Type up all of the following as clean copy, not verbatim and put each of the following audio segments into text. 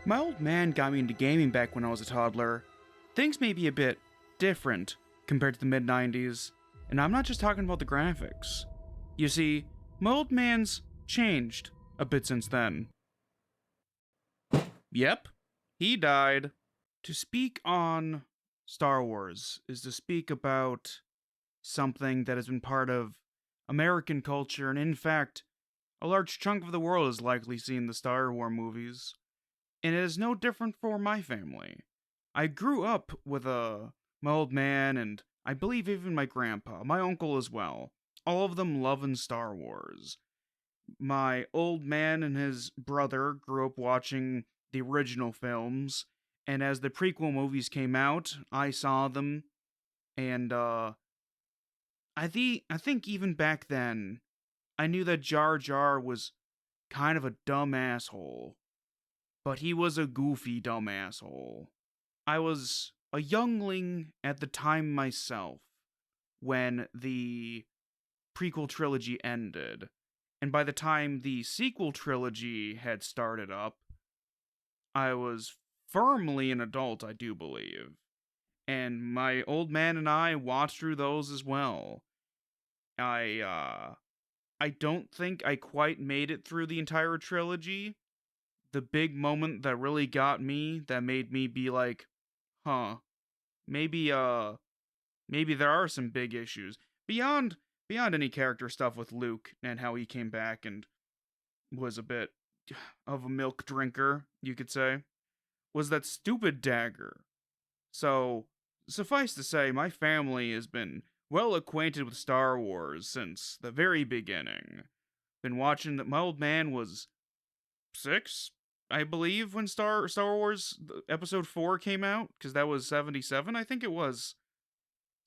My old man got me into gaming back when I was a toddler. Things may be a bit different compared to the mid 90s, and I'm not just talking about the graphics. You see, my old man's changed a bit since then. Yep, he died. To speak on Star Wars is to speak about something that has been part of American culture, and in fact, a large chunk of the world has likely seen the Star Wars movies. And it is no different for my family. I grew up with my old man, and I believe even my grandpa, my uncle as well. All of them loving Star Wars. My old man and his brother grew up watching the original films, and as the prequel movies came out, I saw them, and I think even back then, I knew that Jar Jar was kind of a dumb asshole, but he was a goofy dumb asshole. I was a youngling at the time myself when the prequel trilogy ended, and by the time the sequel trilogy had started up, I was firmly an adult, I do believe. And my old man and I watched through those as well. I don't think I quite made it through the entire trilogy. The big moment that really got me, that made me be like, huh, maybe maybe there are some big issues beyond any character stuff with Luke and how he came back and was a bit of a milk drinker, you could say, was that stupid dagger. So, suffice to say, my family has been well acquainted with Star Wars since the very beginning. Been watching that. My old man was 6, I believe, when Star Wars Episode 4 came out, because that was 77, I think it was.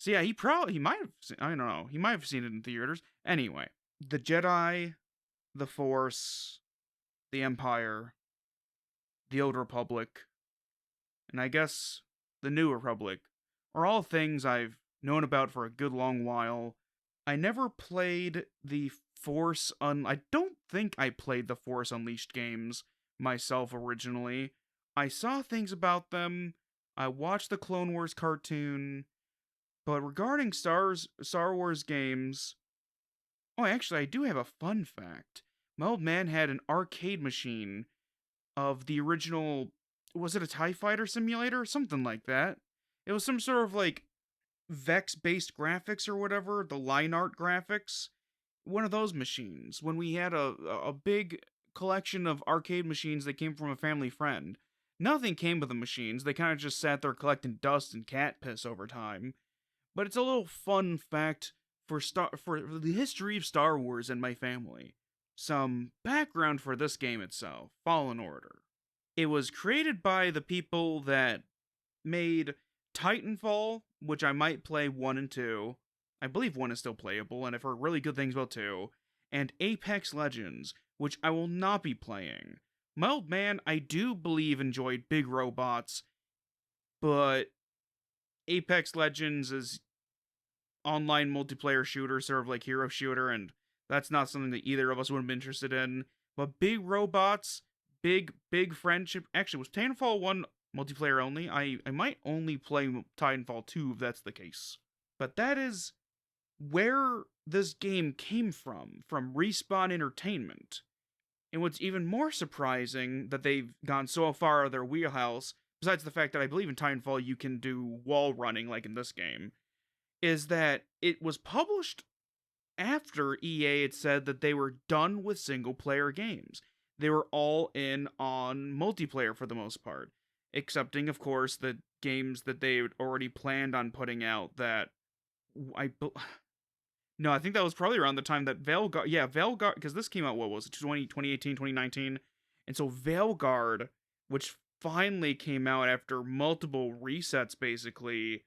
So yeah, he might have I don't know, he might have seen it in theaters. Anyway, the Jedi, the Force, the Empire, the Old Republic, and I guess the New Republic are all things I've known about for a good long while. I never played the I don't think I played the Force Unleashed games myself originally. I saw things about them. I watched the Clone Wars cartoon. But regarding Star Wars games, oh, actually, I do have a fun fact. My old man had an arcade machine of the original. Was it a TIE Fighter simulator? Something like that. It was some sort of like Vex based graphics or whatever, the line art graphics. One of those machines. When we had a big collection of arcade machines that came from a family friend. Nothing came with the machines, they kind of just sat there collecting dust and cat piss over time. But it's a little fun fact for the history of Star Wars and my family. Some background for this game itself, Fallen Order. It was created by the people that made Titanfall, which I might play 1 and 2. I believe 1 is still playable, and I've heard really good things about 2. And Apex Legends, which I will not be playing. My old man, I do believe, enjoyed big robots, but Apex Legends is online multiplayer shooter, sort of like hero shooter, and that's not something that either of us would have been interested in. But big robots, big friendship. Actually, was Titanfall 1 multiplayer only? I might only play Titanfall 2 if that's the case. But that is where this game came from Respawn Entertainment. And what's even more surprising that they've gone so far out of their wheelhouse, besides the fact that I believe in Titanfall you can do wall running like in this game, is that it was published after EA had said that they were done with single player games. They were all in on multiplayer for the most part, excepting, of course, the games that they had already planned on putting out that no, I think that was probably around the time that Veilguard, because this came out, what was it, 2018, 2019? And so Veilguard, which finally came out after multiple resets, basically,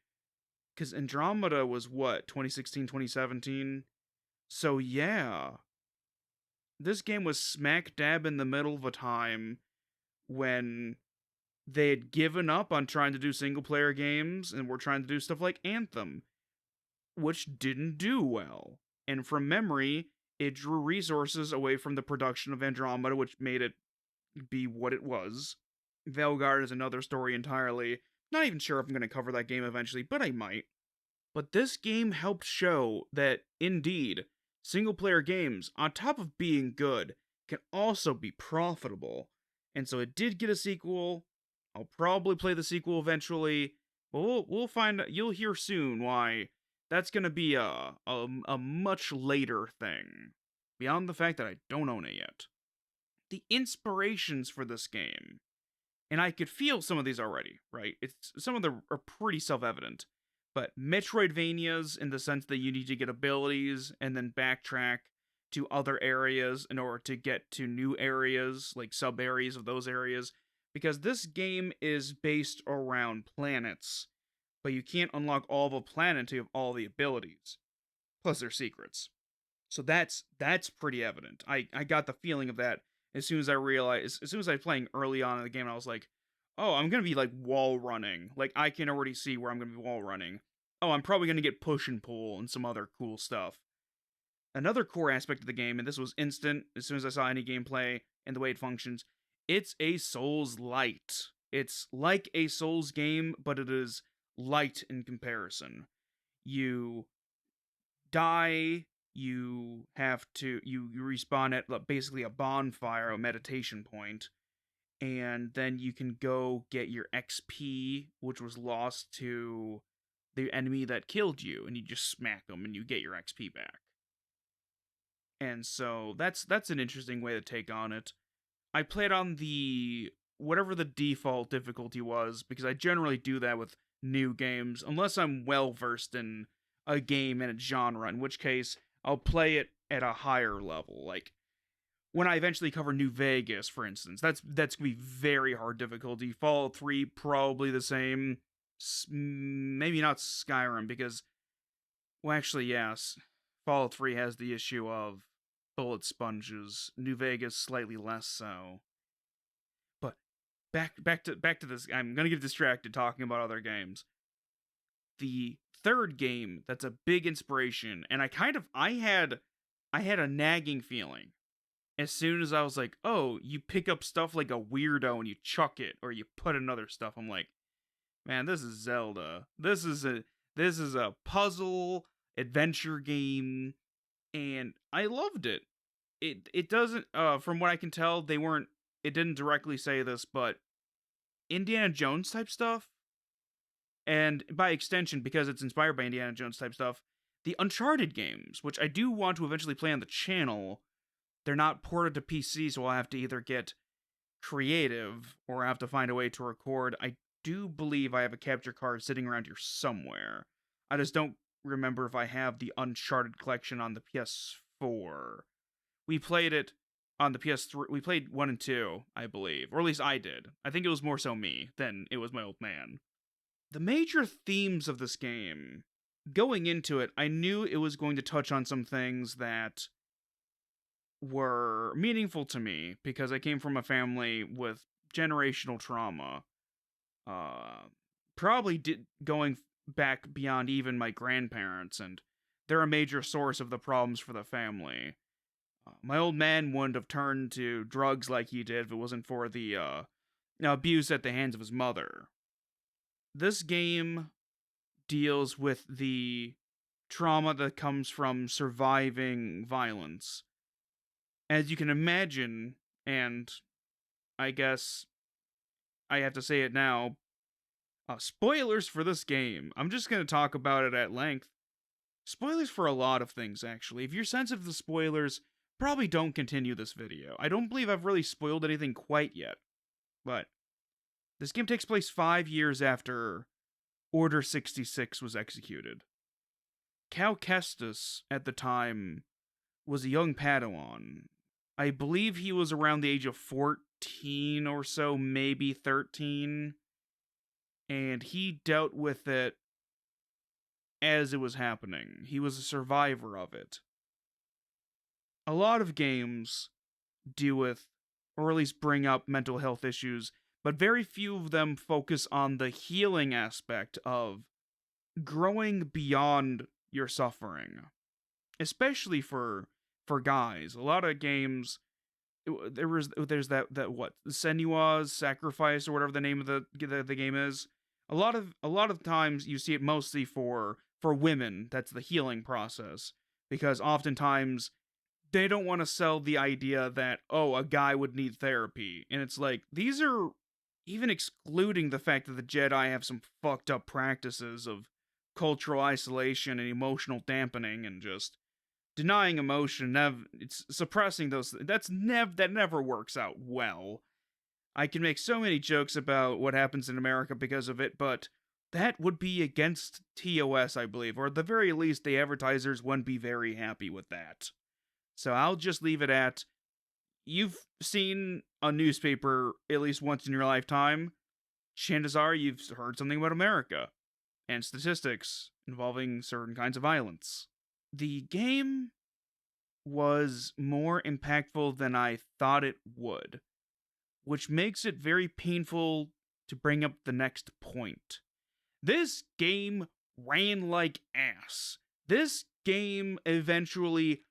because Andromeda was what, 2016, 2017? So yeah, this game was smack dab in the middle of a time when they had given up on trying to do single player games and were trying to do stuff like Anthem, which didn't do well. And from memory, it drew resources away from the production of Andromeda, which made it be what it was. Veilguard is another story entirely. Not even sure if I'm going to cover that game eventually, but I might. But this game helped show that, indeed, single player games, on top of being good, can also be profitable. And so it did get a sequel. I'll probably play the sequel eventually. But we'll find you'll hear soon why that's going to be a much later thing. Beyond the fact that I don't own it yet. The inspirations for this game, and I could feel some of these already, right? It's some of them are pretty self-evident, but Metroidvanias in the sense that you need to get abilities and then backtrack to other areas in order to get to new areas, like sub areas of those areas, because this game is based around planets, but you can't unlock all of a planet until you have all the abilities. Plus, there's secrets. So that's pretty evident. I got the feeling of that as soon as I realized, as soon as I was playing early on in the game, I was like, oh, I'm gonna be like wall running. Like I can already see where I'm gonna be wall running. Oh, I'm probably gonna get push and pull and some other cool stuff. Another core aspect of the game, and this was instant as soon as I saw any gameplay and the way it functions, it's a souls-lite. It's like a Souls game, but it is light in comparison. You die, you have to you respawn at basically a bonfire, a meditation point, and then you can go get your XP, which was lost to the enemy that killed you, and you just smack them and you get your XP back. And so that's an interesting way to take on it. I played on the whatever the default difficulty was because I generally do that with new games unless I'm well versed in a game and its genre, in which case I'll play it at a higher level. Like when I eventually cover New Vegas, for instance, that's gonna be very hard difficulty. Fallout 3 probably the same. Maybe not Skyrim because, well, actually yes, Fallout 3 has the issue of bullet sponges. New Vegas slightly less so. But back to this. I'm gonna get distracted talking about other games. The third game that's a big inspiration, and I had a nagging feeling as soon as I was like, oh, you pick up stuff like a weirdo and you chuck it, or you put in other stuff. I'm like, man, this is Zelda. This is a puzzle adventure game, and I loved it. It doesn't from what I can tell, it didn't directly say this, but Indiana Jones type stuff, and by extension, because it's inspired by Indiana Jones type stuff, the Uncharted games, which I do want to eventually play on the channel, they're not ported to PC, so I'll have to either get creative or I have to find a way to record. I do believe I have a capture card sitting around here somewhere. I just don't remember if I have the Uncharted collection on the PS4. We played it on the PS3. We played 1 and 2, I believe. Or at least I did. I think it was more so me than it was my old man. The major themes of this game, going into it, I knew it was going to touch on some things that were meaningful to me because I came from a family with generational trauma. Uh, probably going back beyond even my grandparents, and they're a major source of the problems for the family. My old man wouldn't have turned to drugs like he did if it wasn't for the abuse at the hands of his mother. This game deals with the trauma that comes from surviving violence. As you can imagine, and I guess I have to say it now, spoilers for this game. I'm just going to talk about it at length. Spoilers for a lot of things, actually. If you're sensitive to spoilers, probably don't continue this video. I don't believe I've really spoiled anything quite yet, but this game takes place 5 years after Order 66 was executed. Cal Kestis, at the time, was a young Padawan. I believe he was around the age of 14 or so, maybe 13. And he dealt with it as it was happening. He was a survivor of it. A lot of games deal with, or at least bring up, mental health issues, but very few of them focus on the healing aspect of growing beyond your suffering. Especially for guys. A lot of games there's that what Senua's sacrifice or whatever the name of the game is. A lot of times you see it mostly for women. That's the healing process, because oftentimes they don't want to sell the idea that, oh, a guy would need therapy, and it's like, these are, even excluding the fact that the Jedi have some fucked up practices of cultural isolation and emotional dampening and just denying emotion. It's suppressing those. That never works out well. I can make so many jokes about what happens in America because of it, but that would be against TOS, I believe, or at the very least, the advertisers wouldn't be very happy with that. So I'll just leave it at, you've seen a newspaper at least once in your lifetime. Chances are you've heard something about America and statistics involving certain kinds of violence. The game was more impactful than I thought it would, which makes it very painful to bring up the next point. This game ran like ass. This game eventually,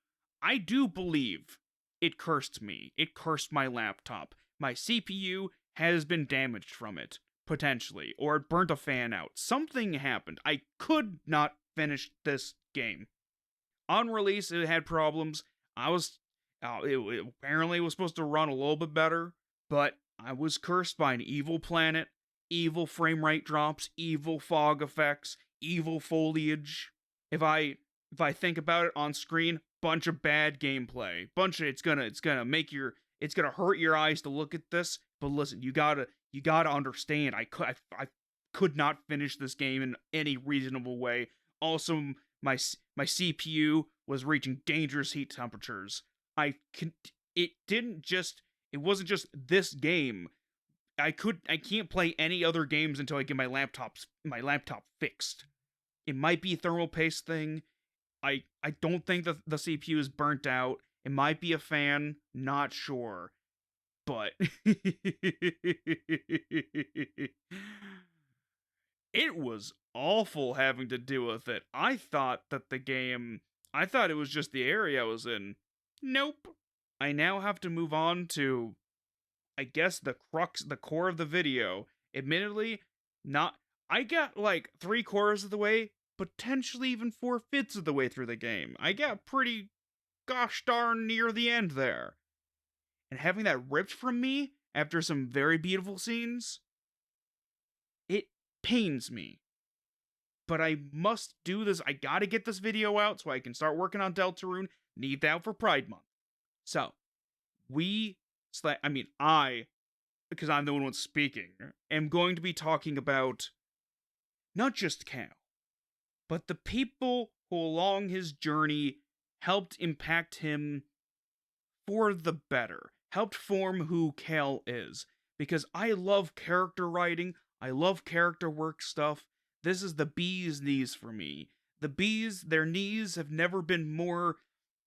I do believe, it cursed me. It cursed my laptop. My CPU has been damaged from it, potentially, or it burnt a fan out. Something happened. I could not finish this game. On release, it had problems. I was, it apparently was supposed to run a little bit better, but I was cursed by an evil planet, evil frame rate drops, evil fog effects, evil foliage. If I think about it on screen, bunch of bad gameplay. It's gonna make it's gonna hurt your eyes to look at this. But listen, you gotta understand. I could not finish this game in any reasonable way. Also, my CPU was reaching dangerous heat temperatures. It didn't just it wasn't just this game. I can't play any other games until I get my laptop fixed. It might be a thermal paste thing. I don't think the CPU is burnt out. It might be a fan, not sure. But it was awful having to deal with it. I thought it was just the area I was in. Nope. I now have to move on to, I guess, the core of the video. Admittedly, not. I got like 3/4 of the way, potentially even 4/5 of the way through the game. I got pretty gosh darn near the end there. And having that ripped from me after some very beautiful scenes, it pains me. But I must do this. I gotta get this video out so I can start working on Deltarune. Need that for Pride Month. So, I, because I'm the one speaking, am going to be talking about not just Cal, but the people who along his journey helped impact him for the better, helped form who Cal is. Because I love character writing, I love character work stuff. This is the bee's knees for me. The bees, their knees have never been more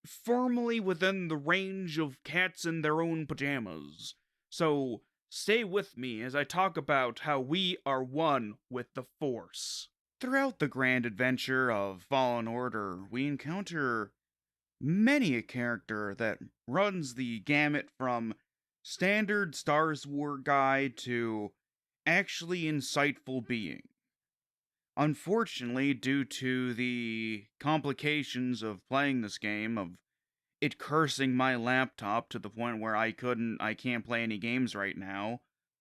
firmly within the range of cats in their own pajamas. So, stay with me as I talk about how we are one with the Force. Throughout the grand adventure of Fallen Order, we encounter many a character that runs the gamut from standard Star Wars guide to actually insightful being. Unfortunately, due to the complications of playing this game, of it cursing my laptop to the point where I can't play any games right now,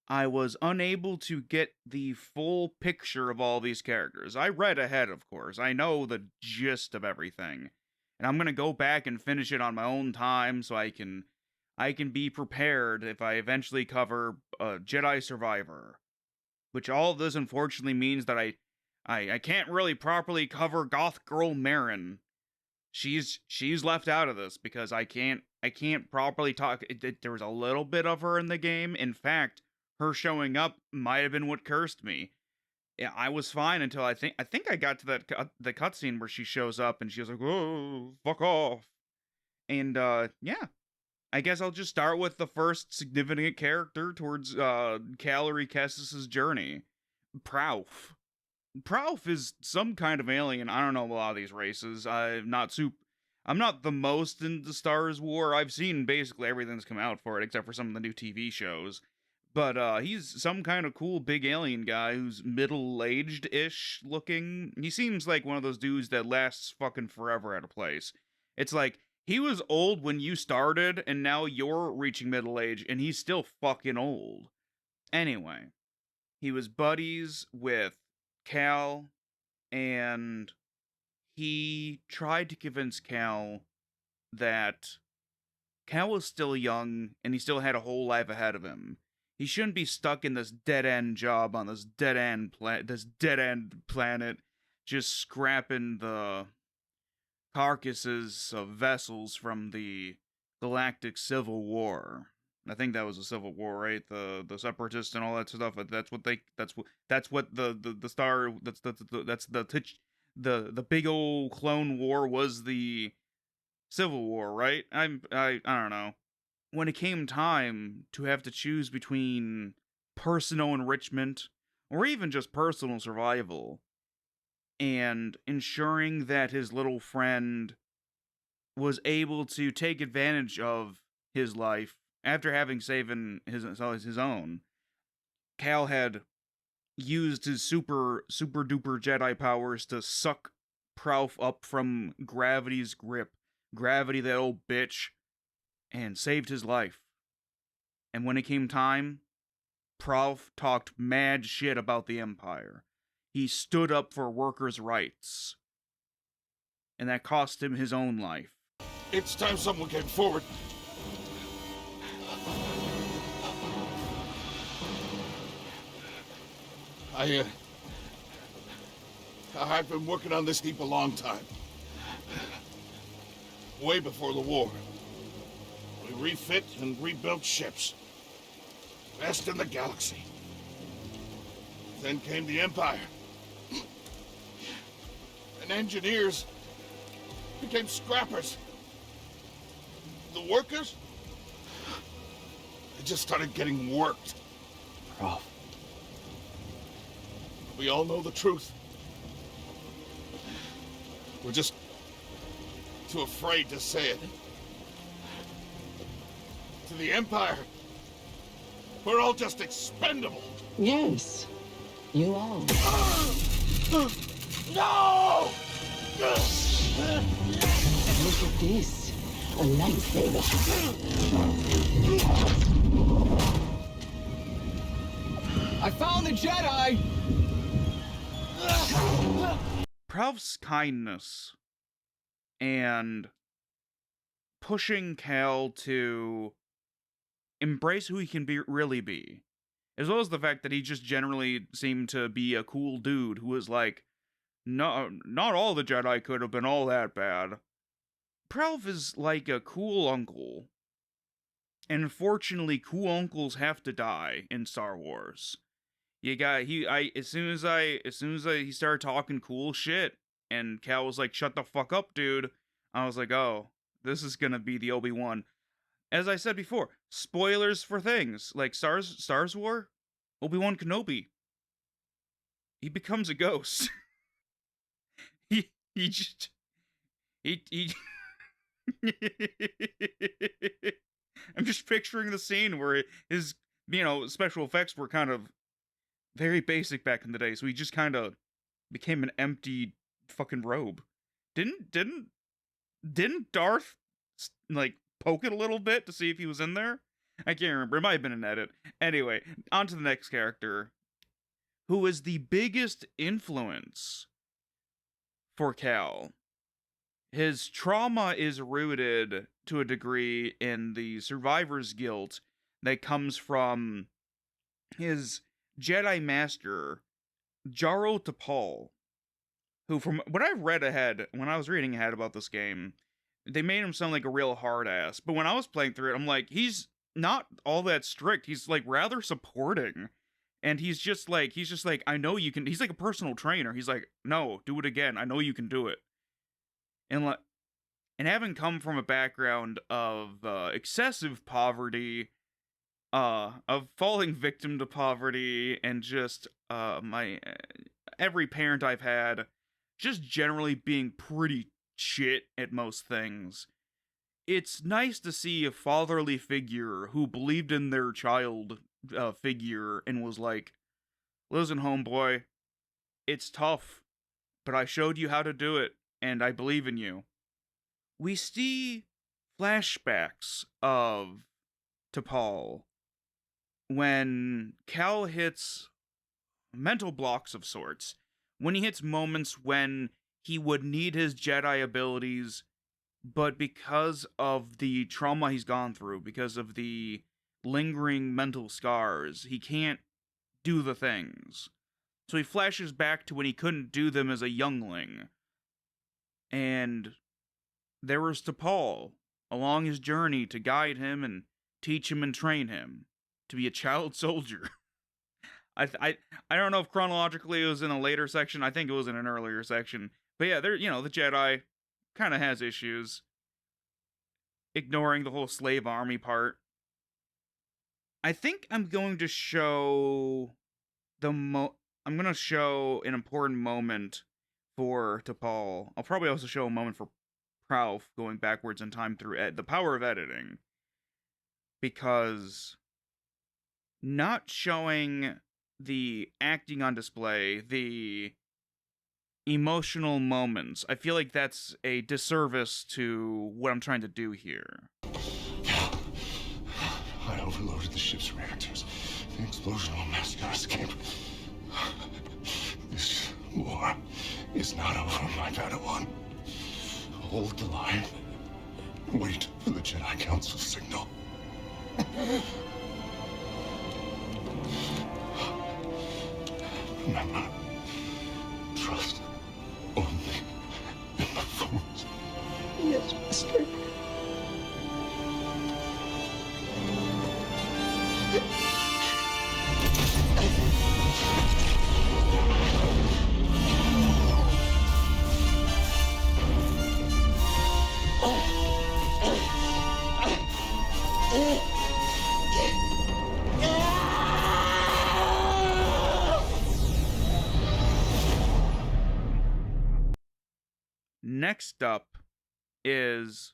I was unable to get the full picture of all these characters. I read ahead, of course. I know the gist of everything. And I'm gonna go back and finish it on my own time so I can be prepared if I eventually cover Jedi Survivor. Which all of this unfortunately means that I can't really properly cover Goth Girl Marin. She's left out of this because I can't properly talk. There was a little bit of her in the game. In fact, her showing up might have been what cursed me. Yeah, I was fine until I think I got to the cutscene where she shows up and she was like, "Oh, fuck off." And yeah, I guess I'll just start with the first significant character towards Calorie Kestis's journey, Prouf. Prouf is some kind of alien. I don't know a lot of these races. I'm not the most into Star Wars. I've seen basically everything that's come out for it, except for some of the new TV shows. But he's some kind of cool big alien guy who's middle-aged-ish looking. He seems like one of those dudes that lasts fucking forever at a place. It's like he was old when you started, and now you're reaching middle age, and he's still fucking old. Anyway, he was buddies with Cal, and he tried to convince Cal that Cal was still young and he still had a whole life ahead of him. He shouldn't be stuck in this dead end job on this dead end planet, just scrapping the carcasses of vessels from the Galactic Civil War. I think that was a civil war, right? The separatists and all that stuff. That's what the star. The big old clone war was the Civil War, right? I don't know. When it came time to have to choose between personal enrichment or even just personal survival and ensuring that his little friend was able to take advantage of his life after having saved his own, Cal had used his super duper Jedi powers to suck Prouf up from gravity's grip, gravity, that old bitch, and saved his life. And when it came time, Prouf talked mad shit about the Empire. He stood up for workers' rights, and that cost him his own life. It's time someone came forward. I've been working on this heap a long time. Way before the war. We refit and rebuilt ships. Best in the galaxy. Then came the Empire. And engineers became scrappers. The workers, they just started getting worked. Prof. We all know the truth. We're just too afraid to say it. To the Empire, we're all just expendable. Yes, you are. No! Look at this. A lightsaber. I found the Jedi! Prouf's kindness and pushing Cal to embrace who he can really be, as well as the fact that he just generally seemed to be a cool dude who was like, no, not all the Jedi could have been all that bad. Prouf is like a cool uncle. And unfortunately, cool uncles have to die in Star Wars. As soon as he started talking cool shit, and Cal was like, "Shut the fuck up, dude," I was like, "Oh, this is gonna be the Obi-Wan." As I said before, spoilers for things like Star Wars, Obi-Wan Kenobi. He becomes a ghost. he just he I'm just picturing the scene where his special effects were kind of very basic back in the day, so he just kind of became an empty fucking robe. Didn't Darth like poke it a little bit to see if he was in there? I can't remember. It might have been an edit. Anyway, on to the next character, who is the biggest influence for Cal. His trauma is rooted to a degree in the survivor's guilt that comes from his Jedi Master, Jaro Tapal, who, from what I read ahead, when I was reading ahead about this game, they made him sound like a real hard ass. But when I was playing through it, I'm like, he's not all that strict. He's like rather supporting. And he's just like, I know you can. He's like a personal trainer. He's like, no, do it again. I know you can do it. And having come from a background of excessive poverty, of falling victim to poverty, and just my every parent I've had just generally being pretty shit at most things. It's nice to see a fatherly figure who believed in their child figure and was like, listen, homeboy, it's tough, but I showed you how to do it, and I believe in you. We see flashbacks of T'Pol when Cal hits mental blocks of sorts, when he hits moments when he would need his Jedi abilities, but because of the trauma he's gone through, because of the lingering mental scars, he can't do the things. So he flashes back to when he couldn't do them as a youngling. And there was T'Pol along his journey to guide him and teach him and train him to be a child soldier. I don't know if chronologically it was in a later section. I think it was in an earlier section. But yeah, the Jedi kind of has issues. Ignoring the whole slave army part. I think I'm going to show I'm going to show an important moment for T'Pol. I'll probably also show a moment for Prouf going backwards in time through the power of editing. Because not showing the acting on display, the emotional moments, I feel like that's a disservice to what I'm trying to do here. I overloaded the ship's reactors. The explosion will mask our escape. This war is not over, my Padawan. Hold the line. Wait for the Jedi Council signal. Remember, trust only in the Force. Yes, Master. Next up is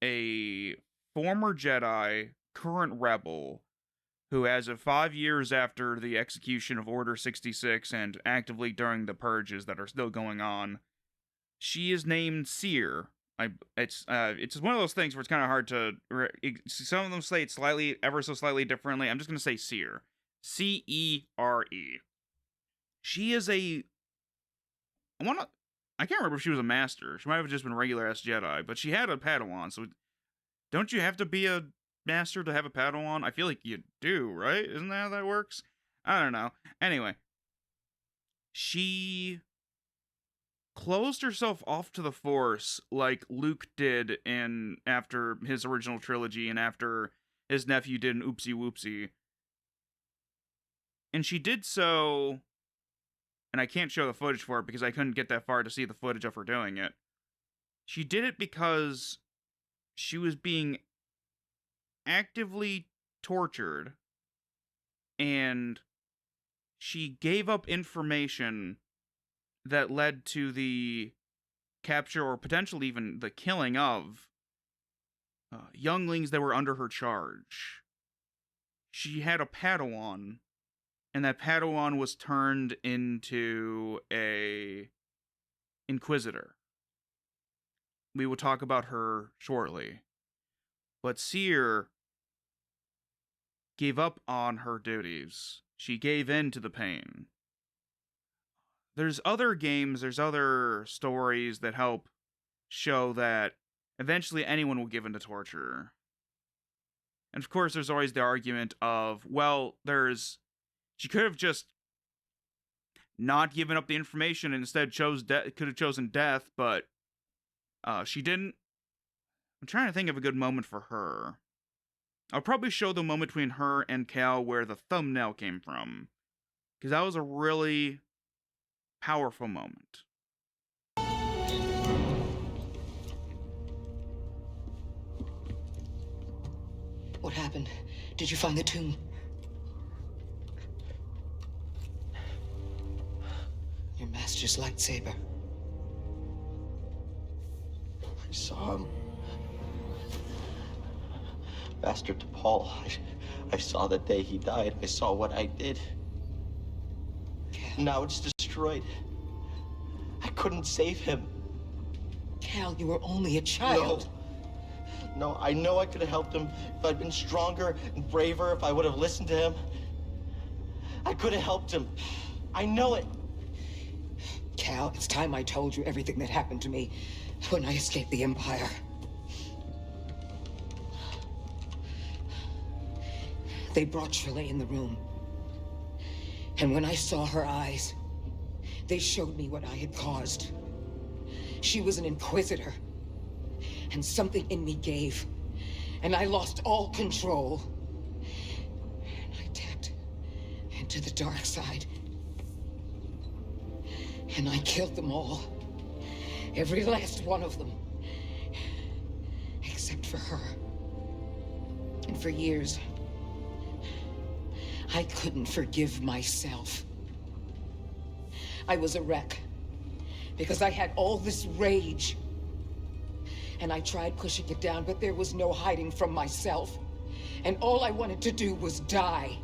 a former Jedi, current rebel, who, as of 5 years after the execution of Order 66 and actively during the purges that are still going on, she is named Seer. It's one of those things where it's kind of hard to. Some of them say it ever so slightly differently. I'm just gonna say Seer, Cere. She is a. I can't remember if she was a master. She might have just been regular ass Jedi, but she had a Padawan. So, don't you have to be a master to have a Padawan? I feel like you do, right? Isn't that how that works? I don't know. Anyway, she closed herself off to the Force like Luke did after his original trilogy and after his nephew did an Oopsie Whoopsie. And she did so, and I can't show the footage for it because I couldn't get that far to see the footage of her doing it. She did it because she was being actively tortured, and she gave up information that led to the capture or potentially even the killing of younglings that were under her charge. She had a Padawan, and that Padawan was turned into a Inquisitor. We will talk about her shortly. But Seer gave up on her duties. She gave in to the pain. There's other games, there's other stories that help show that eventually anyone will give in to torture. And of course, there's always the argument of, well, she could have just not given up the information and instead could have chosen death, but she didn't. I'm trying to think of a good moment for her. I'll probably show the moment between her and Cal where the thumbnail came from, because that was a really powerful moment. What happened? Did you find the tomb? Your master's lightsaber. saw him. Master T'Pol, I saw the day he died. I saw what I did. Cal. Now it's destroyed. I couldn't save him. Cal, you were only a child. No, I know I could have helped him if I'd been stronger and braver, if I would have listened to him. I could have helped him. I know it. Cal, it's time I told you everything that happened to me when I escaped the Empire. They brought Trilla in the room. And when I saw her eyes, they showed me what I had caused. She was an inquisitor. And something in me gave. And I lost all control. And I tapped into the dark side. And I killed them all. Every last one of them. Except for her. And for years, I couldn't forgive myself. I was a wreck. Because I had all this rage. And I tried pushing it down, but there was no hiding from myself. And all I wanted to do was die.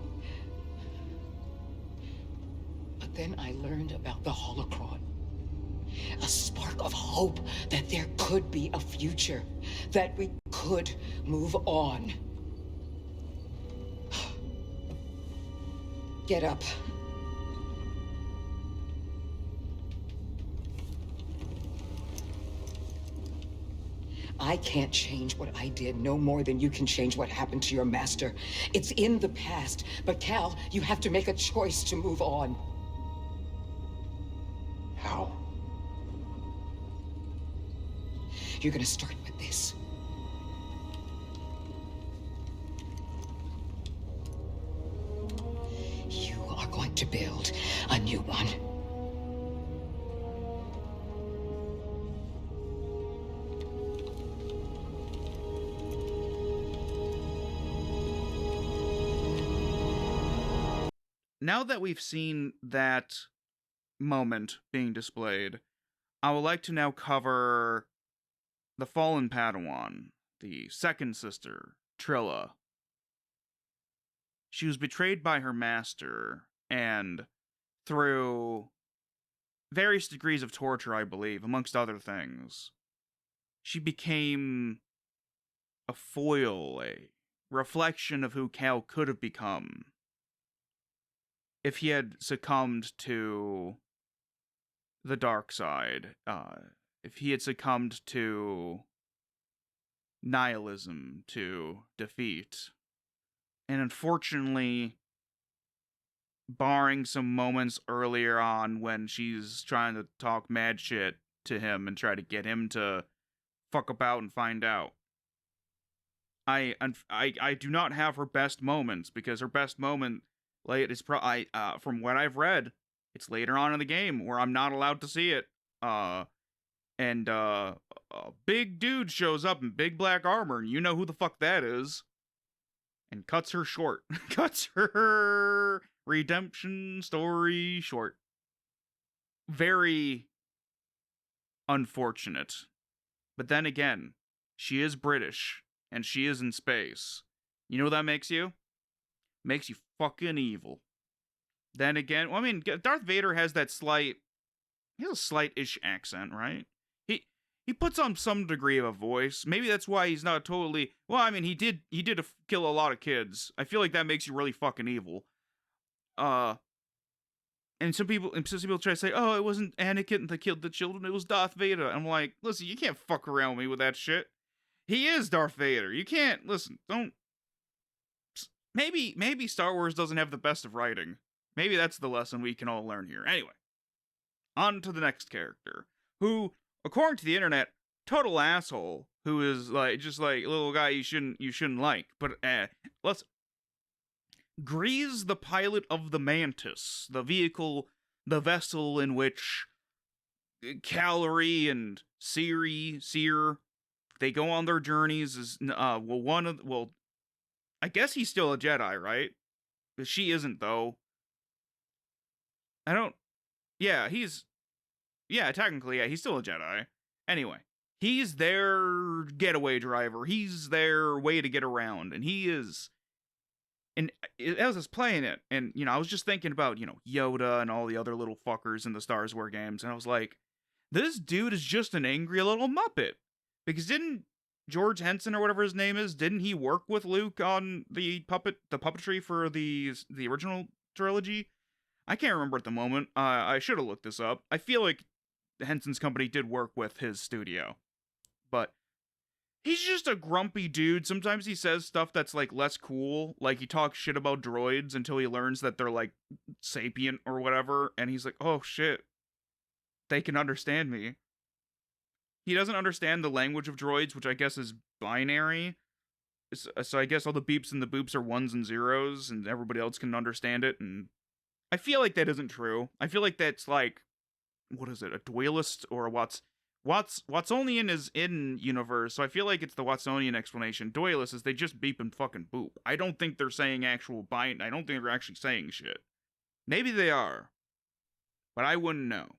But then I learned about the Holocron. A spark of hope that there could be a future. That we could move on. Get up. I can't change what I did no more than you can change what happened to your master. It's in the past. But Cal, you have to make a choice to move on. How? You're gonna start with this. You are going to build a new one. Now that we've seen that moment being displayed, I would like to now cover the fallen Padawan, the second sister, Trilla. She was betrayed by her master, and through various degrees of torture, I believe, amongst other things, she became a foil, a reflection of who Cal could have become if he had succumbed to the dark side, if he had succumbed to nihilism, to defeat. And unfortunately, barring some moments earlier on when she's trying to talk mad shit to him and try to get him to fuck about and find out, I do not have her best moments, because her best moment is from what I've read, it's later on in the game where I'm not allowed to see it. And a big dude shows up in big black armor, and you know who the fuck that is, and cuts her short. Cuts her redemption story short. Very unfortunate. But then again, she is British, and she is in space. You know what that makes you? Makes you fucking evil. Then again, well, I mean, Darth Vader has that he has a slight-ish accent, right? He puts on some degree of a voice. Maybe that's why he's not totally, well, I mean, he did kill a lot of kids. I feel like that makes you really fucking evil. And some people try to say, oh, it wasn't Anakin that killed the children, it was Darth Vader. I'm like, listen, you can't fuck around with me with that shit. He is Darth Vader. You can't, listen, don't. Maybe Star Wars doesn't have the best of writing. Maybe that's the lesson we can all learn here. Anyway, on to the next character, who, according to the internet, total asshole, who is like just like a little guy you shouldn't like. But let's Grease, the pilot of the Mantis, the vessel in which Calorie and Seer, they go on their journeys. I guess he's still a Jedi, right? She isn't, though. Technically, yeah, he's still a Jedi. Anyway, He's their getaway driver. He's their way to get around, and he is. And as I was playing it, and I was just thinking about Yoda and all the other little fuckers in the Star Wars games, and I was like, this dude is just an angry little muppet. Because didn't George Henson or whatever his name is, didn't he work with Luke on the puppetry for the original trilogy? I can't remember at the moment. I should have looked this up. I feel like Henson's company did work with his studio, but he's just a grumpy dude. Sometimes he says stuff that's like less cool, like he talks shit about droids until he learns that they're like sapient or whatever, and he's like, oh shit, they can understand me. He doesn't understand the language of droids, which I guess is binary. So I guess all the beeps and the boops are ones and zeros, and everybody else can understand it. And I feel like that isn't true. I feel like that's like, what is it, a dualist or a Watsonian is in universe, so I feel like it's the Watsonian explanation. Dualist is they just beep and fucking boop. I don't think they're saying actual bind. I don't think they're actually saying shit. Maybe they are, but I wouldn't know.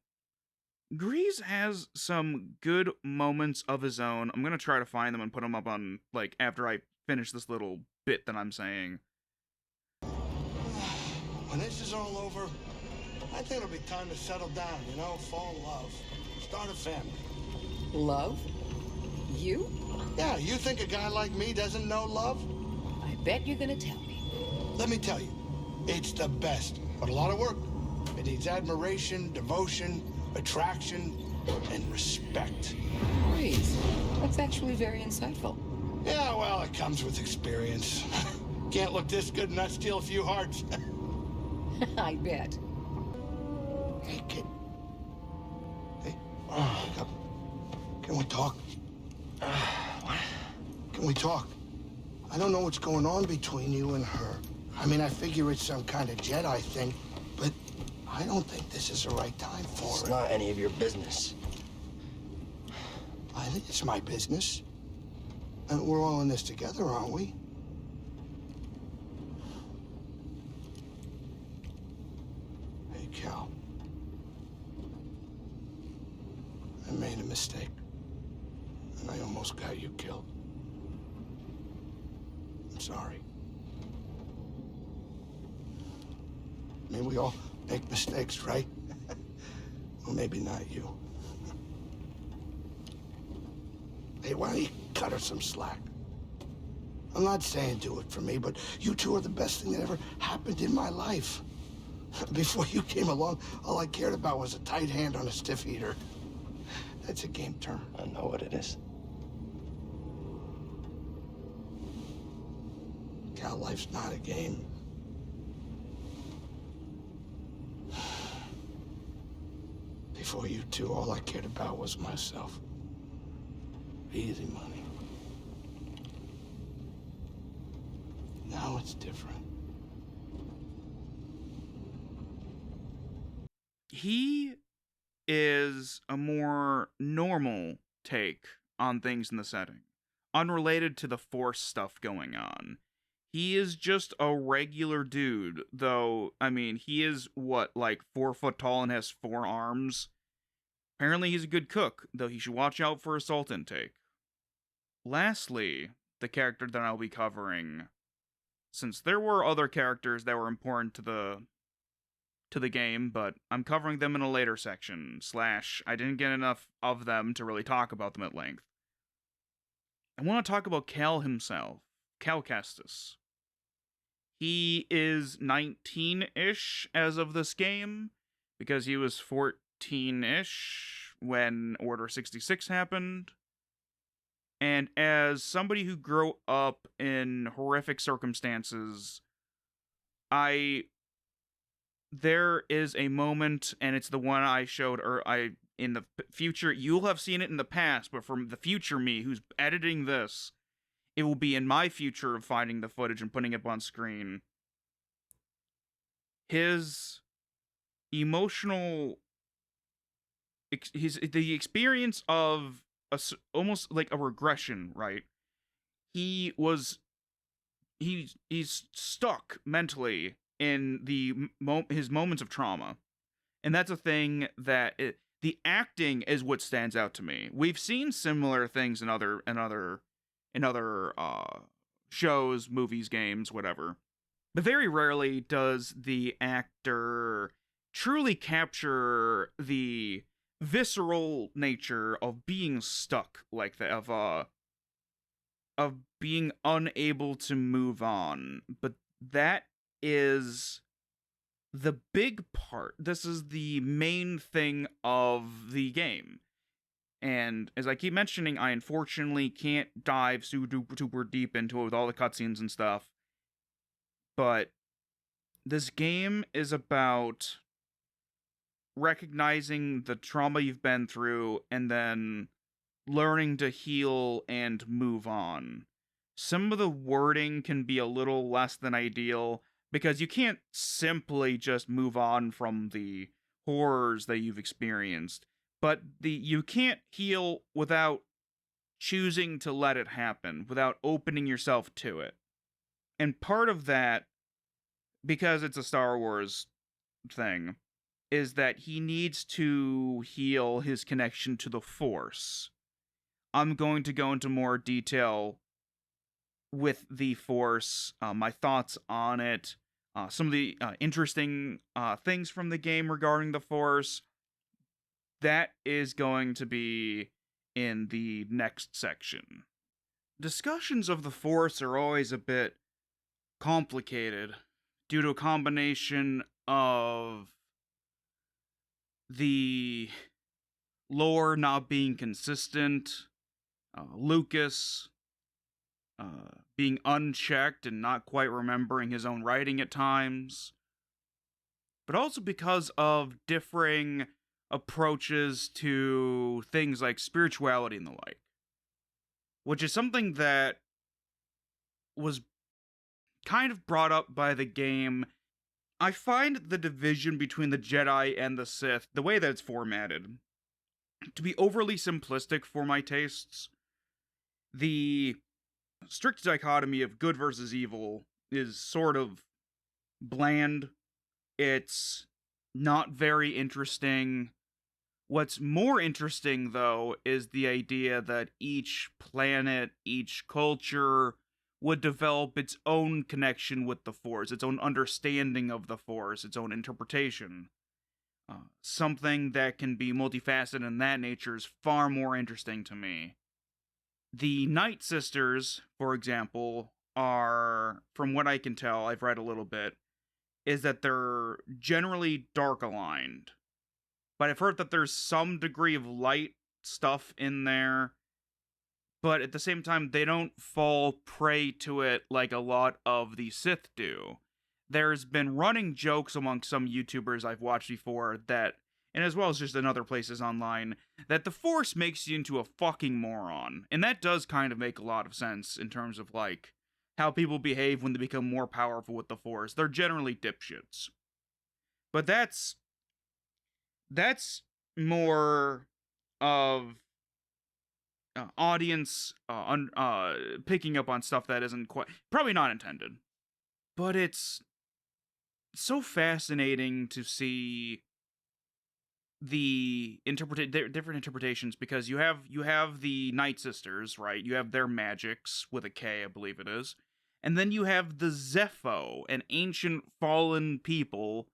Grease has some good moments of his own. I'm gonna try to find them and put them up on, like, after I finish this little bit that I'm saying. When this is all over, I think it'll be time to settle down, fall in love. Start a family. Love? You? Yeah, you think a guy like me doesn't know love? I bet you're gonna tell me. Let me tell you, it's the best, but a lot of work. It needs admiration, devotion, attraction, and respect. Grease, that's actually very insightful. Yeah, well, it comes with experience. Can't look this good and not steal a few hearts. I bet. Hey, kid. Hey, wake up. Can we talk? What? Can we talk? I don't know what's going on between you and her. I mean, I figure it's some kind of Jedi thing, but I don't think this is the right time for it. It's not any of your business. I think it's my business. And we're all in this together, aren't we? Hey, Cal. I made a mistake. And I almost got you killed. I'm sorry. I mean, we all make mistakes, right? Well, maybe not you. Hey, why don't you cut her some slack? I'm not saying do it for me, but you two are the best thing that ever happened in my life. Before you came along, all I cared about was a tight hand on a stiff heater. That's a game term. I know what it is. Cal, life's not a game. Before you two, all I cared about was myself. Easy money. Now it's different. He is a more normal take on things in the setting, unrelated to the Force stuff going on. He is just a regular dude, though, I mean, he is, like 4 foot tall and has 4 arms? Apparently he's a good cook, though he should watch out for his salt intake. Lastly, the character that I'll be covering, since there were other characters that were important to the game, but I'm covering them in a later section, / I didn't get enough of them to really talk about them at length. I want to talk about Cal himself, Cal Kestis. He is 19-ish as of this game, because he was 14-ish when Order 66 happened. And as somebody who grew up in horrific circumstances, there is a moment, and it's the one I showed, in the future. You'll have seen it in the past, but from the future me, who's editing this, it will be in my future of finding the footage and putting it up on screen. His emotional, the experience of almost like a regression, right? He's stuck mentally in his moments of trauma, and that's a thing that the acting is what stands out to me. We've seen similar things in other shows, movies, games, whatever. But very rarely does the actor truly capture the visceral nature of being stuck like that, of being unable to move on. But that is the big part. This is the main thing of the game. And as I keep mentioning, I unfortunately can't dive super deep into it with all the cutscenes and stuff. But this game is about recognizing the trauma you've been through and then learning to heal and move on. Some of the wording can be a little less than ideal because you can't simply just move on from the horrors that you've experienced, but you can't heal without choosing to let it happen, without opening yourself to it. And part of that, because it's a Star Wars thing, is that he needs to heal his connection to the Force. I'm going to go into more detail with the Force, my thoughts on it, some of the interesting things from the game regarding the Force. That is going to be in the next section. Discussions of the Force are always a bit complicated due to a combination of the lore not being consistent, Lucas being unchecked and not quite remembering his own writing at times, but also because of differing approaches to things like spirituality and the like, which is something that was kind of brought up by the game. I find the division between the Jedi and the Sith, the way that it's formatted, to be overly simplistic for my tastes. The strict dichotomy of good versus evil is sort of bland. It's not very interesting. What's more interesting, though, is the idea that each planet, each culture would develop its own connection with the Force, its own understanding of the Force, its own interpretation. Something that can be multifaceted in that nature is far more interesting to me. The Night Sisters, for example, are, from what I can tell, I've read a little bit, is that they're generally dark aligned. But I've heard that there's some degree of light stuff in there, but at the same time, they don't fall prey to it like a lot of the Sith do. There's been running jokes among some YouTubers I've watched before that, and as well as just in other places online, that the Force makes you into a fucking moron. And that does kind of make a lot of sense in terms of, like, how people behave when they become more powerful with the Force. They're generally dipshits. But that's more of audience picking up on stuff that isn't quite, probably not intended. But it's so fascinating to see the different interpretations, because you have the Night Sisters, right? You have their magics with a K, I believe it is. And then you have the Zepho, an ancient fallen people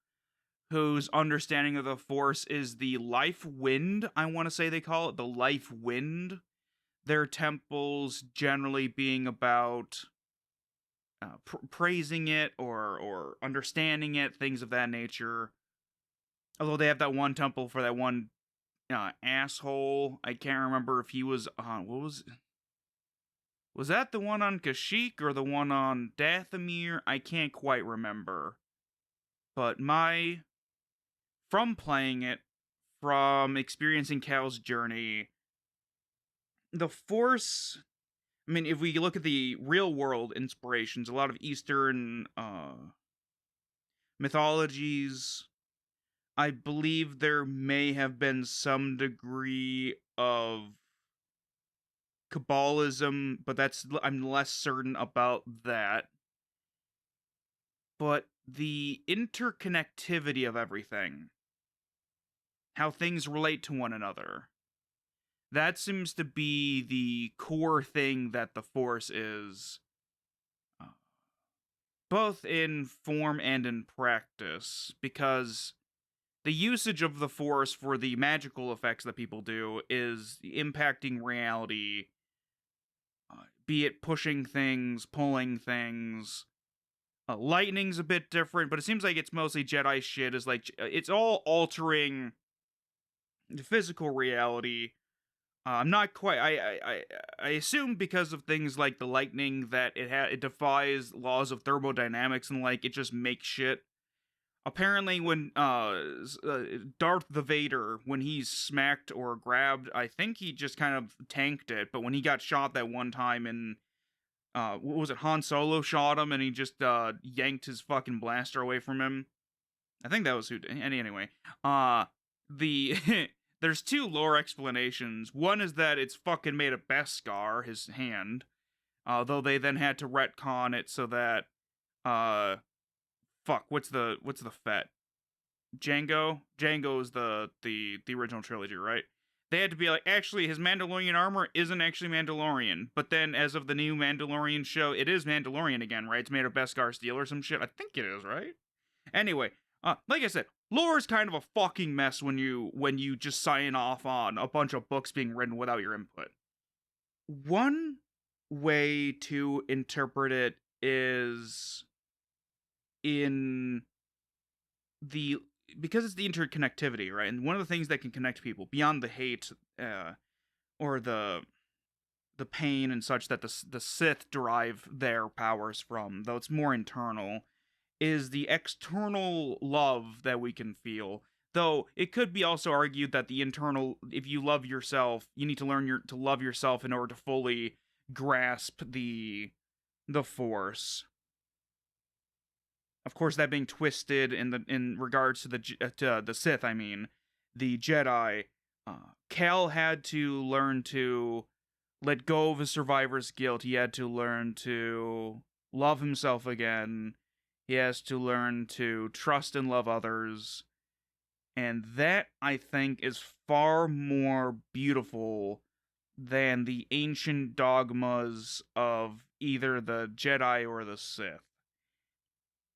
whose understanding of the Force is the life wind, I want to say they call it, the life wind. Their temples generally being about praising it or understanding it, things of that nature. Although they have that one temple for that one asshole. I can't remember if he was on, was that the one on Kashyyyk or the one on Dathomir? I can't quite remember. But from playing it, from experiencing Cal's journey, the Force, I mean, if we look at the real world inspirations, a lot of Eastern mythologies, I believe there may have been some degree of Kabbalism, but I'm less certain about that. But the interconnectivity of everything how things relate to one another. That seems to be the core thing that the Force is, uh, both in form and in practice, because the usage of the Force for the magical effects that people do is impacting reality, be it pushing things, pulling things. Lightning's a bit different, but it seems like it's mostly Jedi shit. Is like it's all altering the physical reality. I'm not quite. I assume because of things like the lightning that it defies laws of thermodynamics and like it just makes shit. Apparently, when Darth the Vader, when he's smacked or grabbed, I think he just kind of tanked it. But when he got shot that one time in what was it? Han Solo shot him, and he just yanked his fucking blaster away from him. I think that was who. Anyway, the there's two lore explanations. One is that it's fucking made of Beskar, his hand. Though they then had to retcon it so that fuck, what's the Fett? Django. Django is the original trilogy, right? They had to be like, actually, his Mandalorian armor isn't actually Mandalorian. But then, as of the new Mandalorian show, it is Mandalorian again, right? It's made of Beskar steel or some shit. I think it is, right? Anyway, like I said, lore is kind of a fucking mess when you just sign off on a bunch of books being written without your input. One way to interpret it is in the because it's the interconnectivity, right? And one of the things that can connect people beyond the hate or the pain and such that the Sith derive their powers from, though it's more internal, is the external love that we can feel. Though it could be also argued that the internal, if you love yourself, you need to learn to love yourself in order to fully grasp the Force. Of course, that being twisted in regards to the Sith. I mean, the Jedi. Cal had to learn to let go of his survivor's guilt. He had to learn to love himself again. He has to learn to trust and love others. And that, I think, is far more beautiful than the ancient dogmas of either the Jedi or the Sith.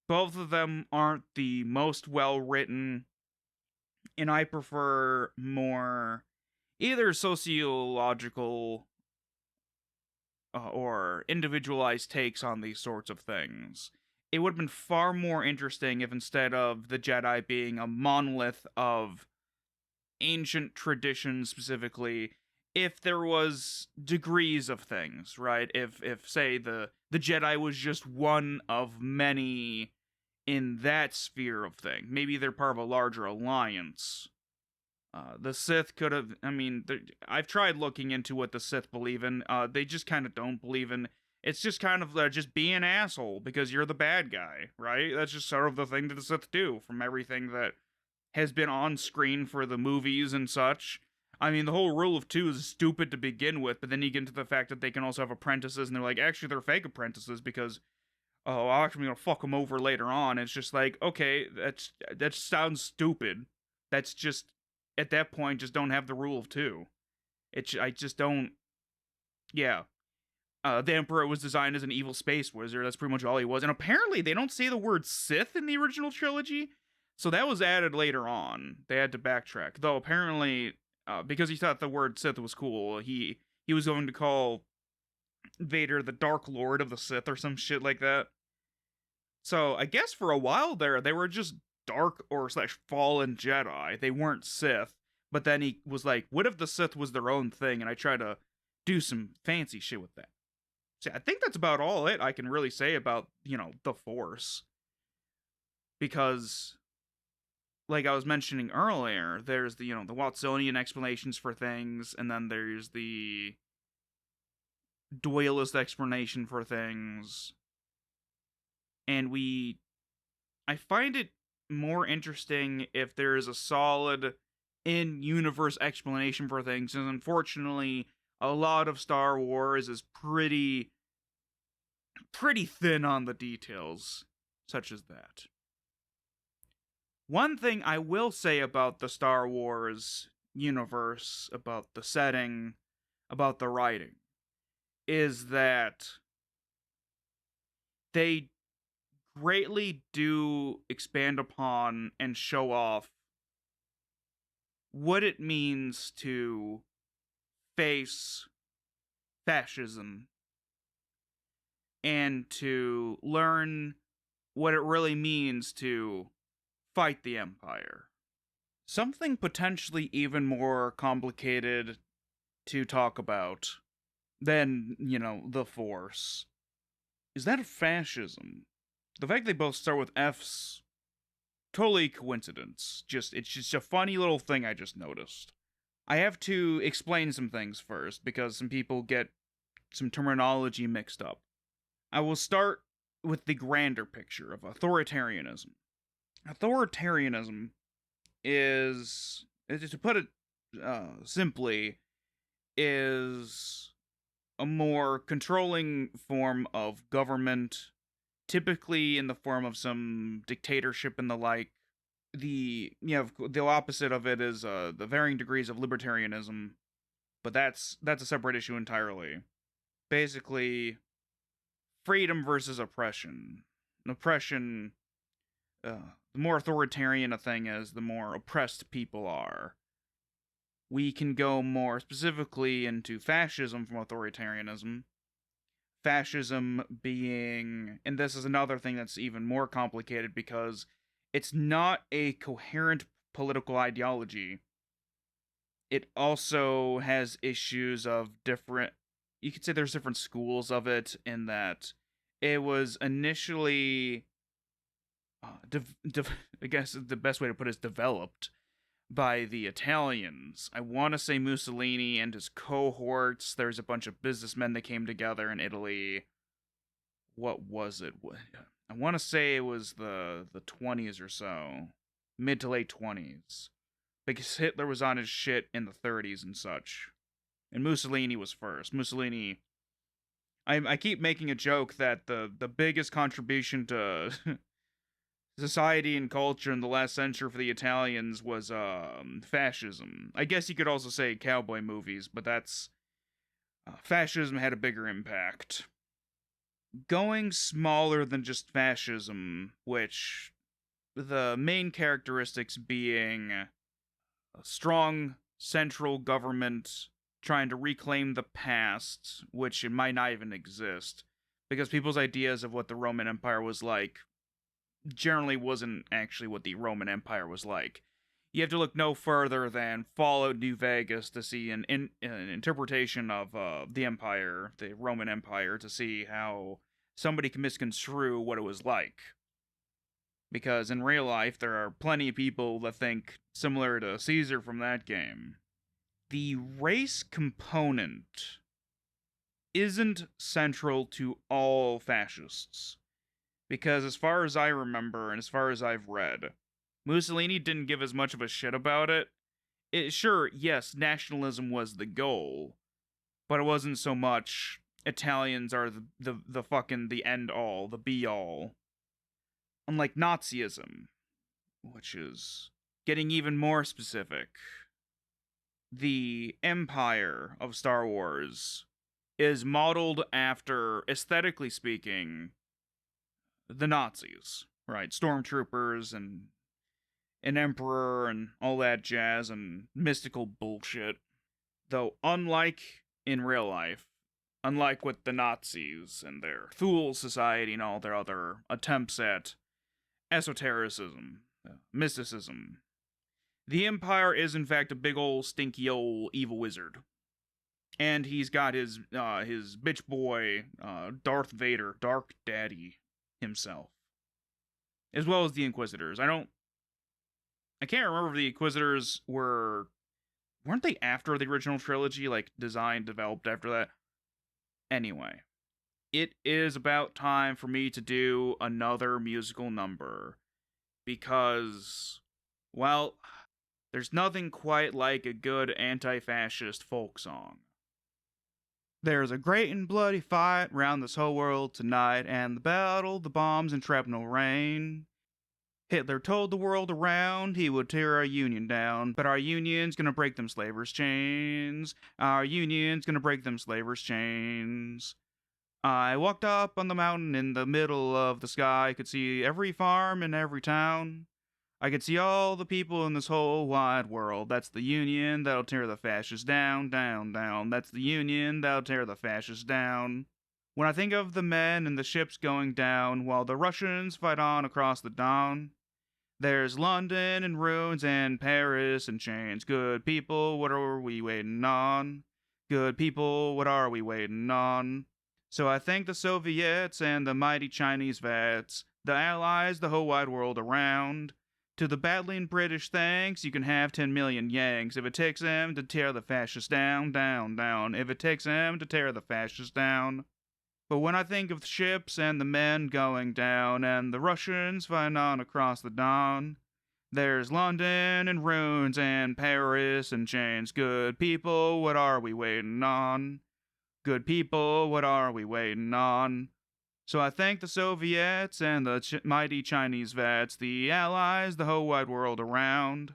Both of them aren't the most well written, and I prefer more either sociological or individualized takes on these sorts of things. It would have been far more interesting if instead of the Jedi being a monolith of ancient traditions specifically, if there was degrees of things, right? If say the Jedi was just one of many in that sphere of thing. Maybe they're part of a larger alliance. The Sith could have. I mean, I've tried looking into what the Sith believe in. They just kind of don't believe in. It's just kind of just be an asshole because you're the bad guy, right? That's just sort of the thing that the Sith do from everything that has been on screen for the movies and such. I mean, the whole rule of two is stupid to begin with, but then you get into the fact that they can also have apprentices, and they're like, actually, they're fake apprentices because, oh, I'm actually gonna fuck them over later on. It's just like, okay, that sounds stupid. That's just at that point, just don't have the rule of two. I just don't. Yeah. The Emperor was designed as an evil space wizard. That's pretty much all he was. And apparently, they don't say the word Sith in the original trilogy, so that was added later on. They had to backtrack, though. Apparently, because he thought the word Sith was cool, he was going to call Vader the Dark Lord of the Sith or some shit like that. So I guess for a while there, they were just dark or / fallen Jedi. They weren't Sith. But then he was like, what if the Sith was their own thing? And I tried to do some fancy shit with that. So I think that's about all I can really say about, the Force. Because, like I was mentioning earlier, there's the Watsonian explanations for things, and then there's the dualist explanation for things. And I find it more interesting if there is a solid in-universe explanation for things, and unfortunately, a lot of Star Wars is pretty thin on the details, such as that. One thing I will say about the Star Wars universe, about the setting, about the writing, is that they greatly do expand upon and show off what it means to face fascism and to learn what it really means to fight the Empire. Something potentially even more complicated to talk about than, the Force is that of fascism. The fact they both start with F's, totally coincidence. It's just a funny little thing I just noticed. I have to explain some things first because some people get some terminology mixed up. I will start with the grander picture of authoritarianism. Authoritarianism is, to put it simply, is a more controlling form of government, typically in the form of some dictatorship and the like. The opposite of it is the varying degrees of libertarianism, but that's a separate issue entirely. Basically, freedom versus oppression. Oppression, the more authoritarian a thing is, the more oppressed people are. We can go more specifically into fascism from authoritarianism. Fascism being, and this is another thing that's even more complicated because it's not a coherent political ideology. It also has issues of different, you could say there's different schools of it, in that it was initially, I guess the best way to put it is developed by the Italians. I want to say Mussolini and his cohorts. There's a bunch of businessmen that came together in Italy. What was it? I want to say it was the 20s or so, mid to late 20s, because Hitler was on his shit in the 30s and such, and Mussolini was first. Mussolini, I keep making a joke that the biggest contribution to society and culture in the last century for the Italians was fascism. I guess you could also say cowboy movies, but that's fascism had a bigger impact. Going smaller than just fascism, which the main characteristics being a strong central government trying to reclaim the past, which it might not even exist, because people's ideas of what the Roman Empire was like generally wasn't actually what the Roman Empire was like. You have to look no further than Fallout New Vegas to see an interpretation of the Empire, the Roman Empire, to see how somebody can misconstrue what it was like. Because in real life, there are plenty of people that think similar to Caesar from that game. The race component isn't central to all fascists. Because as far as I remember, and as far as I've read, Mussolini didn't give as much of a shit about it. Sure, yes, nationalism was the goal, but it wasn't so much Italians are the fucking the end all, the be all. Unlike Nazism, which is getting even more specific, the Empire of Star Wars is modeled after, aesthetically speaking, the Nazis, right? Stormtroopers and an emperor and all that jazz and mystical bullshit. Though, unlike in real life, unlike with the Nazis and their Thule Society and all their other attempts at esotericism, mysticism, the Empire is in fact a big ol' stinky ol' evil wizard. And he's got his bitch boy, Darth Vader, Dark Daddy himself. As well as the Inquisitors. I can't remember if the Inquisitors weren't they after the original trilogy, like designed, developed after that? Anyway, it is about time for me to do another musical number. Because, well, there's nothing quite like a good anti-fascist folk song. There's a great and bloody fight round this whole world tonight, and the battle, the bombs and shrapnel rain. Hitler told the world around he would tear our union down, but our union's gonna break them slavers' chains. Our union's gonna break them slavers' chains. I walked up on the mountain in the middle of the sky, could see every farm in every town. I could see all the people in this whole wide world. That's the union that'll tear the fascists down, down, down. That's the union that'll tear the fascists down. When I think of the men and the ships going down while the Russians fight on across the Don, there's London in ruins and Paris in chains. Good people, what are we waiting on? Good people, what are we waiting on? So I thank the Soviets and the mighty Chinese vets, the Allies, the whole wide world around. To the battling British, thanks, you can have 10 million Yanks if it takes them to tear the fascists down, down, down. If it takes them to tear the fascists down. But when I think of the ships and the men going down and the Russians fighting on across the Don, there's London in ruins and Paris in chains. Good people, what are we waiting on? Good people, what are we waiting on? So I thank the Soviets and the mighty Chinese vets, the Allies, the whole wide world around.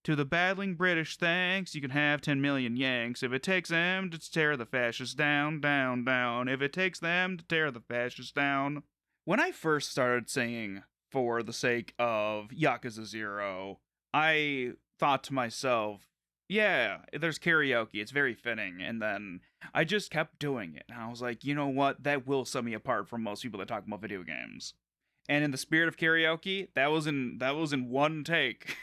To the battling British, thanks, you can have 10 million Yanks if it takes them to tear the fascists down, down, down. If it takes them to tear the fascists down. When I first started singing for the sake of Yakuza 0, I thought to myself, yeah, there's karaoke, it's very fitting, and then I just kept doing it, and I was like, you know what, that will set me apart from most people that talk about video games. And in the spirit of karaoke, that was in one take.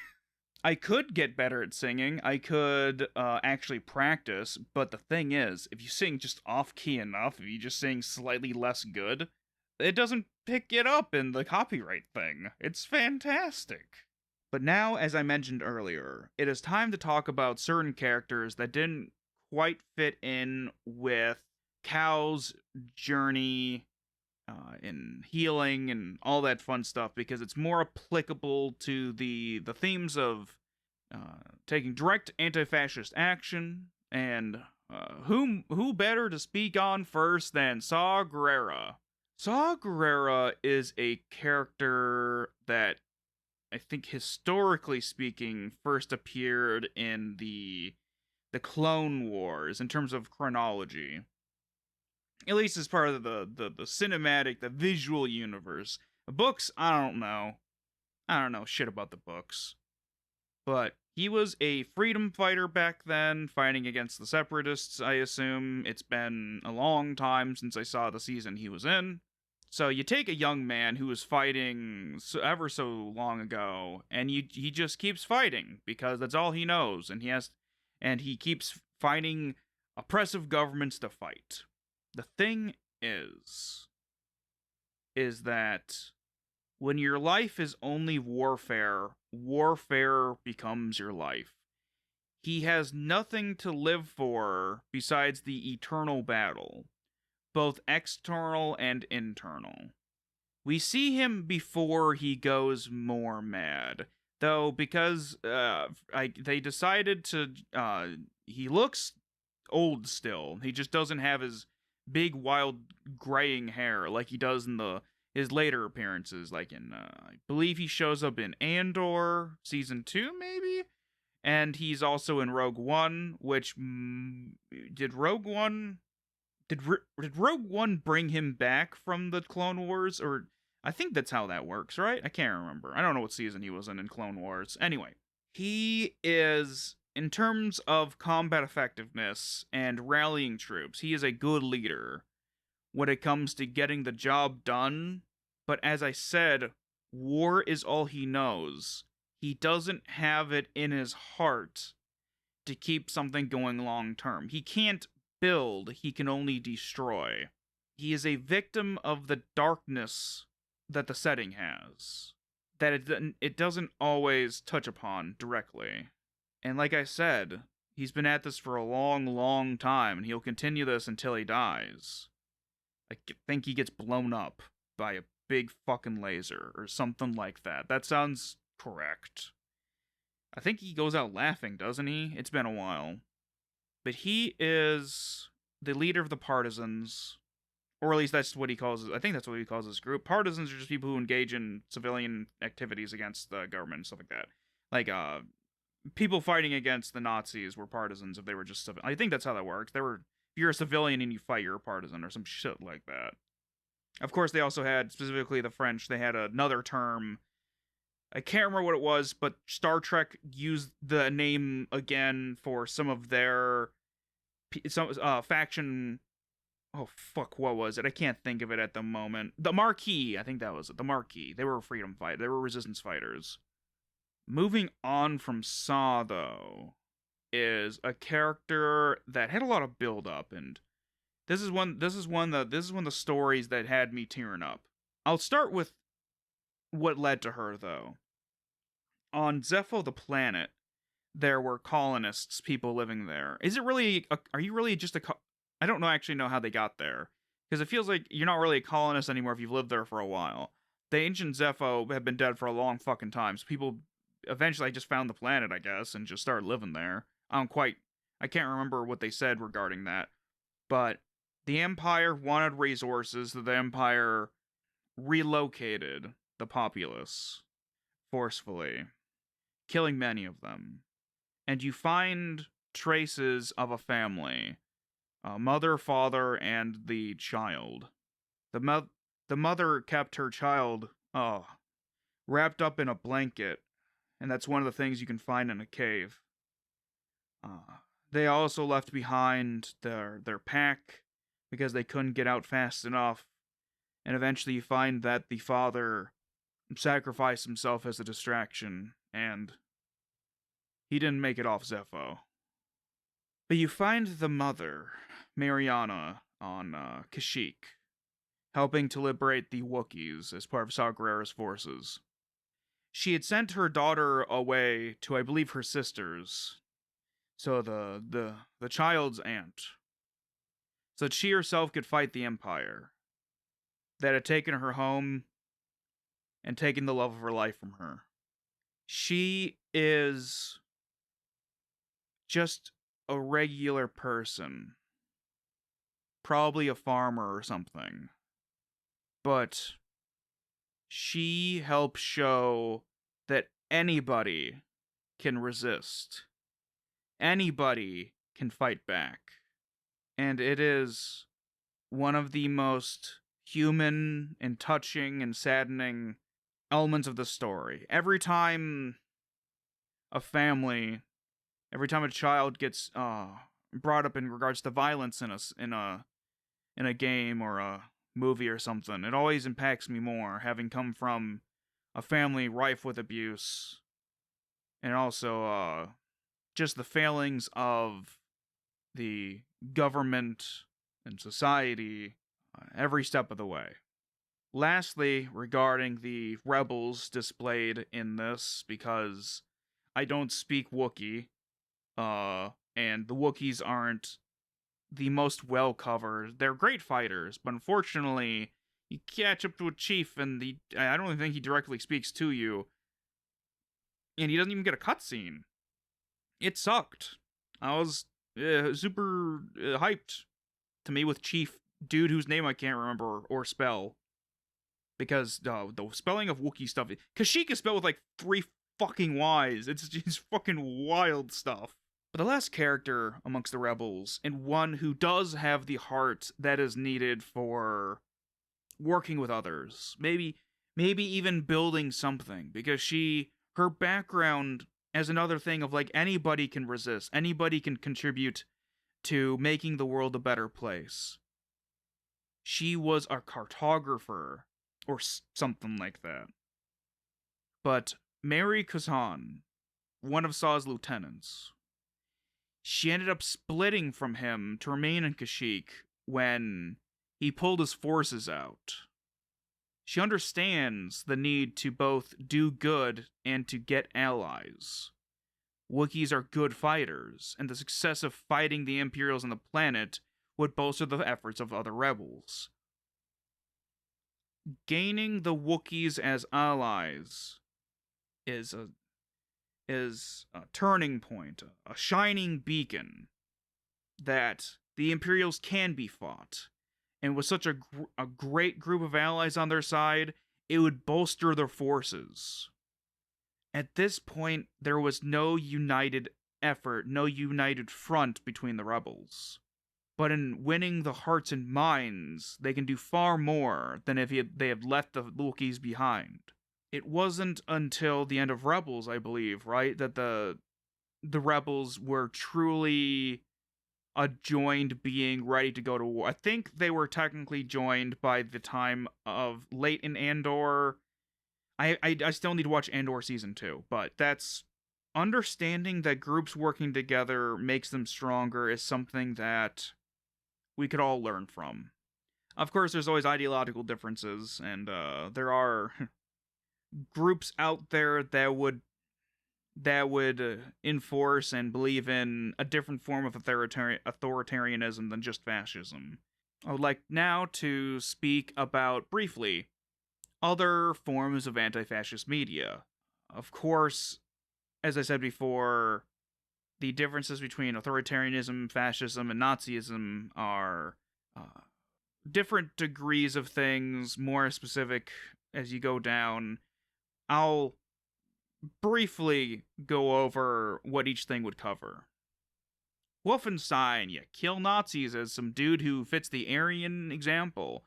I could get better at singing, I could actually practice, but the thing is, if you sing just off-key enough, if you just sing slightly less good, it doesn't pick it up in the copyright thing. It's fantastic. But now, as I mentioned earlier, it is time to talk about certain characters that didn't quite fit in with Cal's journey in healing and all that fun stuff, because it's more applicable to the themes of taking direct anti-fascist action, and who better to speak on first than Saw Gerrera. Saw Gerrera is a character that I think historically speaking first appeared in the Clone Wars in terms of chronology. At least as part of the cinematic, the visual universe. The books, I don't know. I don't know shit about the books. But he was a freedom fighter back then, fighting against the separatists, I assume. It's been a long time since I saw the season he was in. So you take a young man who was fighting ever so long ago, and he just keeps fighting because that's all he knows, and he keeps fighting oppressive governments to fight. The thing is that when your life is only warfare, warfare becomes your life. He has nothing to live for besides the eternal battle, both external and internal. We see him before he goes more mad, though, because they decided to. He looks old still. He just doesn't have his big, wild, graying hair like he does in his later appearances. Like in, I believe he shows up in Andor season 2, maybe, and he's also in Rogue One. Which did Rogue One bring him back from the Clone Wars? Or I think that's how that works, right? I can't remember. I don't know what season he was in Clone Wars. Anyway, he is, in terms of combat effectiveness and rallying troops, he is a good leader when it comes to getting the job done. But as I said, war is all he knows. He doesn't have it in his heart to keep something going long term. He can't build, he can only destroy. He is a victim of the darkness that the setting has, that it doesn't always touch upon directly. And like I said, he's been at this for a long, long time, and he'll continue this until he dies. I think he gets blown up by a big fucking laser, or something like that. That sounds correct. I think he goes out laughing, doesn't he? It's been a while. But he is the leader of the partisans, Or at least that's what he calls it. I think that's what he calls this group. Partisans are just people who engage in civilian activities against the government and stuff like that. Like, people fighting against the Nazis were partisans if they were just civil. I think that's how that works. If you're a civilian and you fight, you're a partisan or some shit like that. Of course, they also had, specifically the French, they had another term. I can't remember what it was, but Star Trek used the name again for some of their faction. Oh, fuck, what was it? I can't think of it at the moment. The Marquis, I think that was it. The Marquis. They were freedom fighters. They were resistance fighters. Moving on from Saw, though, is a character that had a lot of build-up, and this is one of the stories that had me tearing up. I'll start with what led to her, though. On Zepho the planet, there were colonists, people living there. Are you really just I don't actually know how they got there, because it feels like you're not really a colonist anymore if you've lived there for a while. The ancient Zepho have been dead for a long fucking time, so people eventually just found the planet, I guess, and just started living there. I can't remember what they said regarding that, but the Empire wanted resources, so the Empire relocated the populace forcefully, killing many of them. And you find traces of a family. Mother, father, and the child. The mother kept her child wrapped up in a blanket, and that's one of the things you can find in a cave. They also left behind their pack because they couldn't get out fast enough, and eventually you find that the father sacrificed himself as a distraction, and he didn't make it off Zepho. But you find the mother, Mariana, on Kashyyyk, helping to liberate the Wookiees as part of Saw Gerrera's forces. She had sent her daughter away to, I believe, her sisters, so the child's aunt, so that she herself could fight the Empire that had taken her home and taken the love of her life from her. She is just a regular person, probably a farmer or something, but she helps show that anybody can resist. Anybody can fight back. And it is one of the most human and touching and saddening elements of the story. Every time a child gets brought up in regards to violence in a game or a movie or something, it always impacts me more, having come from a family rife with abuse, and also just the failings of the government and society every step of the way. Lastly, regarding the rebels displayed in this, because I don't speak Wookiee, and the Wookiees aren't the most well covered. They're great fighters, but unfortunately, you catch up to a chief, and I don't even think he directly speaks to you, and he doesn't even get a cutscene. It sucked. I was super hyped to meet with Chief Dude, whose name I can't remember or spell, because the spelling of Wookiee stuff. Kashyyyk is spelled with like 3 fucking Y's. It's just fucking wild stuff. But the last character amongst the rebels, and one who does have the heart that is needed for working with others, maybe even building something, because her background as another thing of like anybody can resist, anybody can contribute to making the world a better place. She was a cartographer or something like that. But Mary Kazan, one of Saw's lieutenants, she ended up splitting from him to remain in Kashyyyk when he pulled his forces out. She understands the need to both do good and to get allies. Wookiees are good fighters, and the success of fighting the Imperials on the planet would bolster the efforts of other rebels. Gaining the Wookiees as allies is a turning point, a shining beacon that the Imperials can be fought, and with such a great group of allies on their side, it would bolster their forces. At this point, there was no united effort, no united front between the rebels. But in winning the hearts and minds, they can do far more than if they had left the Wookiees behind. It wasn't until the end of Rebels, I believe, right, that the rebels were truly a joined being ready to go to war. I think they were technically joined by the time of late in Andor. I still need to watch Andor season 2, but that's understanding that groups working together makes them stronger is something that we could all learn from. Of course, there's always ideological differences, and there are groups out there that would enforce and believe in a different form of authoritarianism than just fascism. I would like now to speak about, briefly, other forms of anti-fascist media. Of course, as I said before, the differences between authoritarianism, fascism, and Nazism are different degrees of things, more specific as you go down. I'll briefly go over what each thing would cover. Wolfenstein, you kill Nazis as some dude who fits the Aryan example.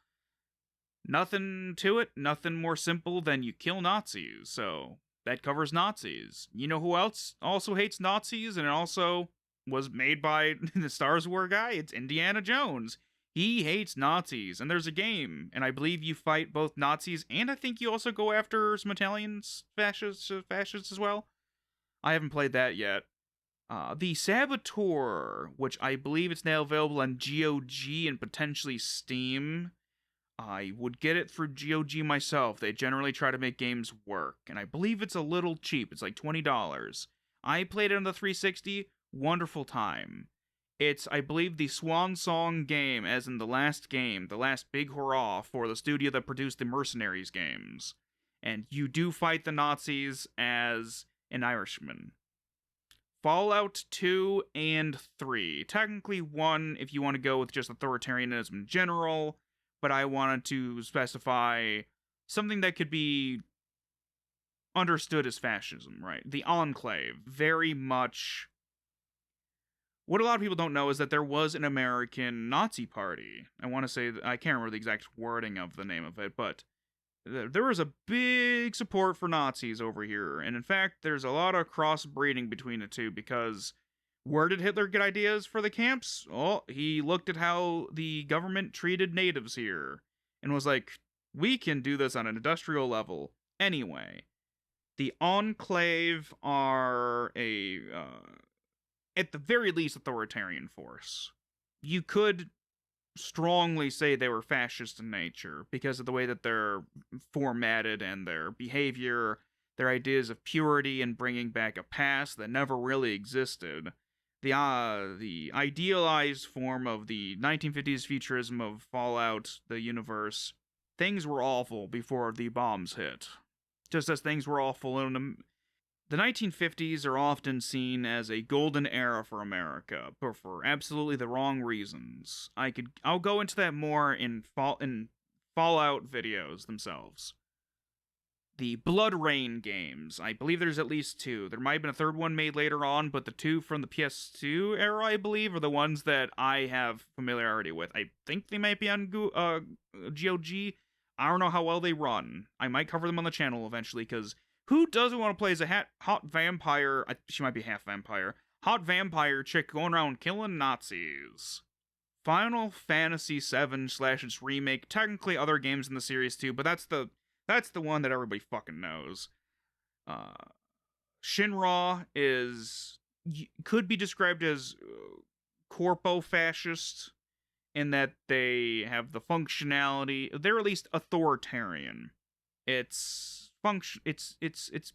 Nothing to it, nothing more simple than you kill Nazis, so that covers Nazis. You know who else also hates Nazis and also was made by the Star Wars guy? It's Indiana Jones. He hates Nazis, and there's a game, and I believe you fight both Nazis, and I think you also go after some Italian fascists as well. I haven't played that yet. The Saboteur, which I believe it's now available on GOG and potentially Steam. I would get it through GOG myself. They generally try to make games work, and I believe it's a little cheap. It's like $20. I played it on the 360. Wonderful time. It's, I believe, the swan song game, as in the last game, the last big hurrah for the studio that produced the Mercenaries games. And you do fight the Nazis as an Irishman. Fallout 2 and 3. Technically 1 if you want to go with just authoritarianism in general, but I wanted to specify something that could be understood as fascism, right? The Enclave, very much. What a lot of people don't know is that there was an American Nazi party. I want to say, I can't remember the exact wording of the name of it, but there was a big support for Nazis over here. And in fact, there's a lot of crossbreeding between the two, because where did Hitler get ideas for the camps? Oh, he looked at how the government treated natives here and was like, we can do this on an industrial level. Anyway, the Enclave are at the very least, authoritarian force. You could strongly say they were fascist in nature because of the way that they're formatted and their behavior, their ideas of purity and bringing back a past that never really existed. The idealized form of the 1950s futurism of Fallout, the universe, things were awful before the bombs hit. Just as things were awful in the 1950s are often seen as a golden era for America, but for absolutely the wrong reasons. I'll go into that more in Fallout videos themselves. The Blood Rain games. I believe there's at least 2. There might have been a third one made later on, but the 2 from the PS2 era, I believe, are the ones that I have familiarity with. I think they might be on GOG. I don't know how well they run. I might cover them on the channel eventually, because who doesn't want to play as a hot vampire? She might be half vampire. Hot vampire chick going around killing Nazis. Final Fantasy VII / its remake. Technically other games in the series too, but that's the one that everybody fucking knows. Shinra could be described as corpo-fascist in that they have the functionality. They're at least authoritarian. It's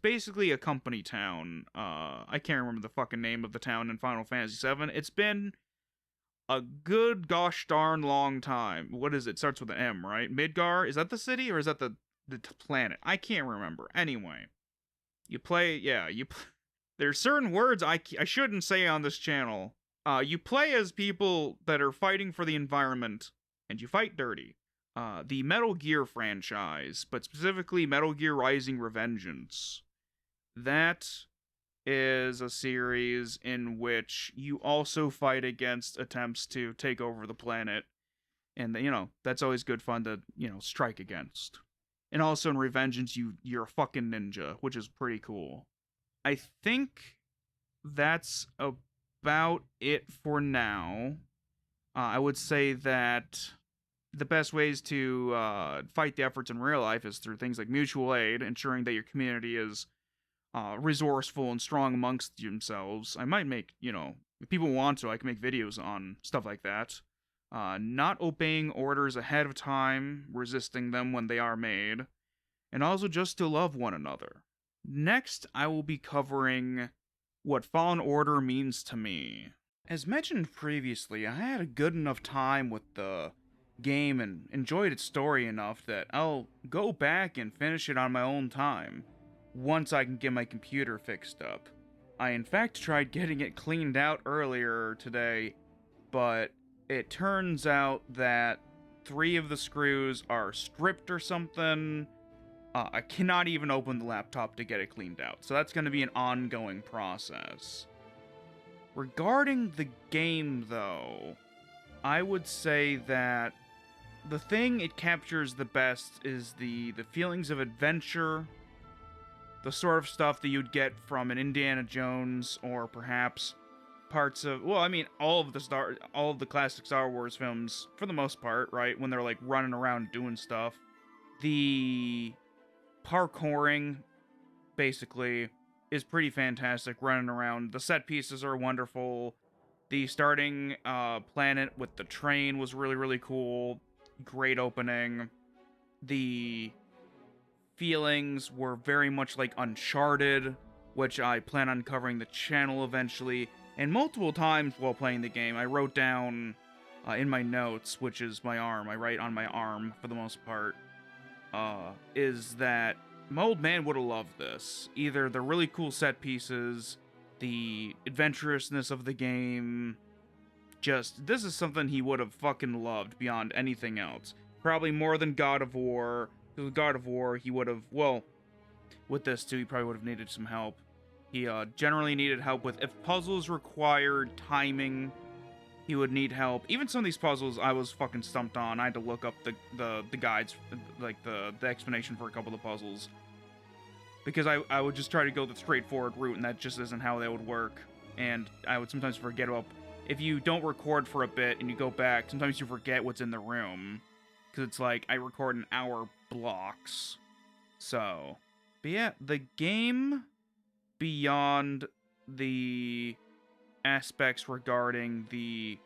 basically a company town. I can't remember the fucking name of the town in Final Fantasy VII. It's been a good gosh darn long time. What is it? Starts with an M, right? Midgar? Is that the city or is that the planet? I can't remember. Anyway, there's certain words I shouldn't say on this channel. You play as people that are fighting for the environment and you fight dirty. The Metal Gear franchise, but specifically Metal Gear Rising Revengeance. That is a series in which you also fight against attempts to take over the planet. And, that's always good fun to, strike against. And also in Revengeance, you're a fucking ninja, which is pretty cool. I think that's about it for now. I would say that the best ways to fight the efforts in real life is through things like mutual aid, ensuring that your community is resourceful and strong amongst themselves. I might make, if people want to, I can make videos on stuff like that. Not obeying orders ahead of time, resisting them when they are made, and also just to love one another. Next, I will be covering what Fallen Order means to me. As mentioned previously, I had a good enough time with the game and enjoyed its story enough that I'll go back and finish it on my own time, once I can get my computer fixed up. I in fact tried getting it cleaned out earlier today, but it turns out that 3 of the screws are stripped or something. I cannot even open the laptop to get it cleaned out, so that's going to be an ongoing process. Regarding the game, though, I would say that the thing it captures the best is the feelings of adventure, the sort of stuff that you'd get from an Indiana Jones, or perhaps parts of, all of the classic Star Wars films, for the most part, right, when they're, like, running around doing stuff. The parkouring, basically, is pretty fantastic, running around. The set pieces are wonderful. The starting planet with the train was really, really cool. Great opening. The feelings were very much like Uncharted, which I plan on covering the channel eventually. And multiple times while playing the game, I wrote down in my notes, which is my arm, I write on my arm for the most part, is that my old man would have loved this. Either the really cool set pieces, the adventurousness of the game, this is something he would have fucking loved beyond anything else. Probably more than God of War. With God of War, he would have, with this too, he probably would have needed some help. He generally needed help with, if puzzles required timing, he would need help. Even some of these puzzles I was fucking stumped on. I had to look up the guides, like the explanation for a couple of the puzzles. Because I would just try to go the straightforward route, and that just isn't how they would work. And I would sometimes forget about, if you don't record for a bit and you go back, sometimes you forget what's in the room. Because it's like, I record in hour blocks. So, but yeah, the game, beyond the aspects regarding the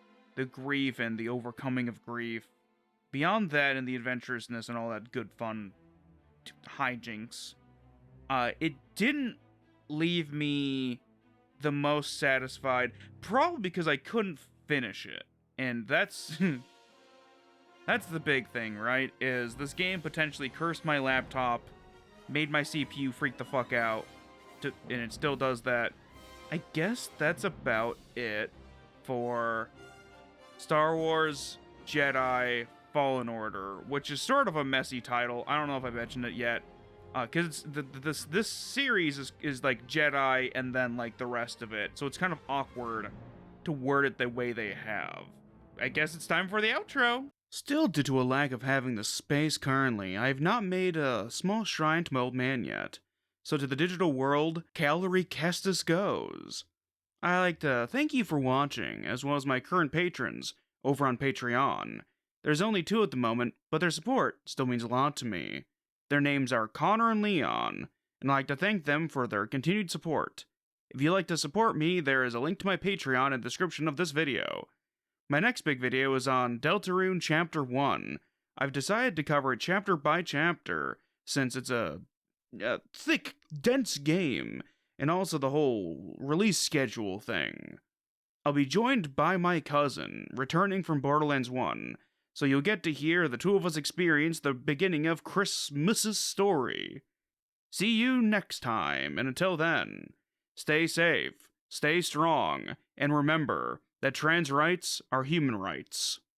grief and the overcoming of grief, beyond that and the adventurousness and all that good fun hijinks, it didn't leave me the most satisfied, probably because I couldn't finish it. And that's that's the big thing, right? Is this game potentially cursed my laptop, made my CPU freak the fuck out, and it still does that. I guess that's about it for Star Wars Jedi Fallen Order, which is sort of a messy title. I don't know if I mentioned it yet, because this series is like Jedi and then like the rest of it, so it's kind of awkward to word it the way they have. I guess it's time for the outro. Still, due to a lack of having the space currently, I have not made a small shrine to my old man yet. So to the digital world, Calorie Kestis goes. I'd like to thank you for watching, as well as my current patrons over on Patreon. There's only 2 at the moment, but their support still means a lot to me. Their names are Connor and Leon, and I'd like to thank them for their continued support. If you'd like to support me, there is a link to my Patreon in the description of this video. My next big video is on Deltarune Chapter 1. I've decided to cover it chapter by chapter, since it's a thick, dense game, and also the whole release schedule thing. I'll be joined by my cousin, returning from Borderlands 1, so you'll get to hear the 2 of us experience the beginning of Christmas's story. See you next time, and until then, stay safe, stay strong, and remember that trans rights are human rights.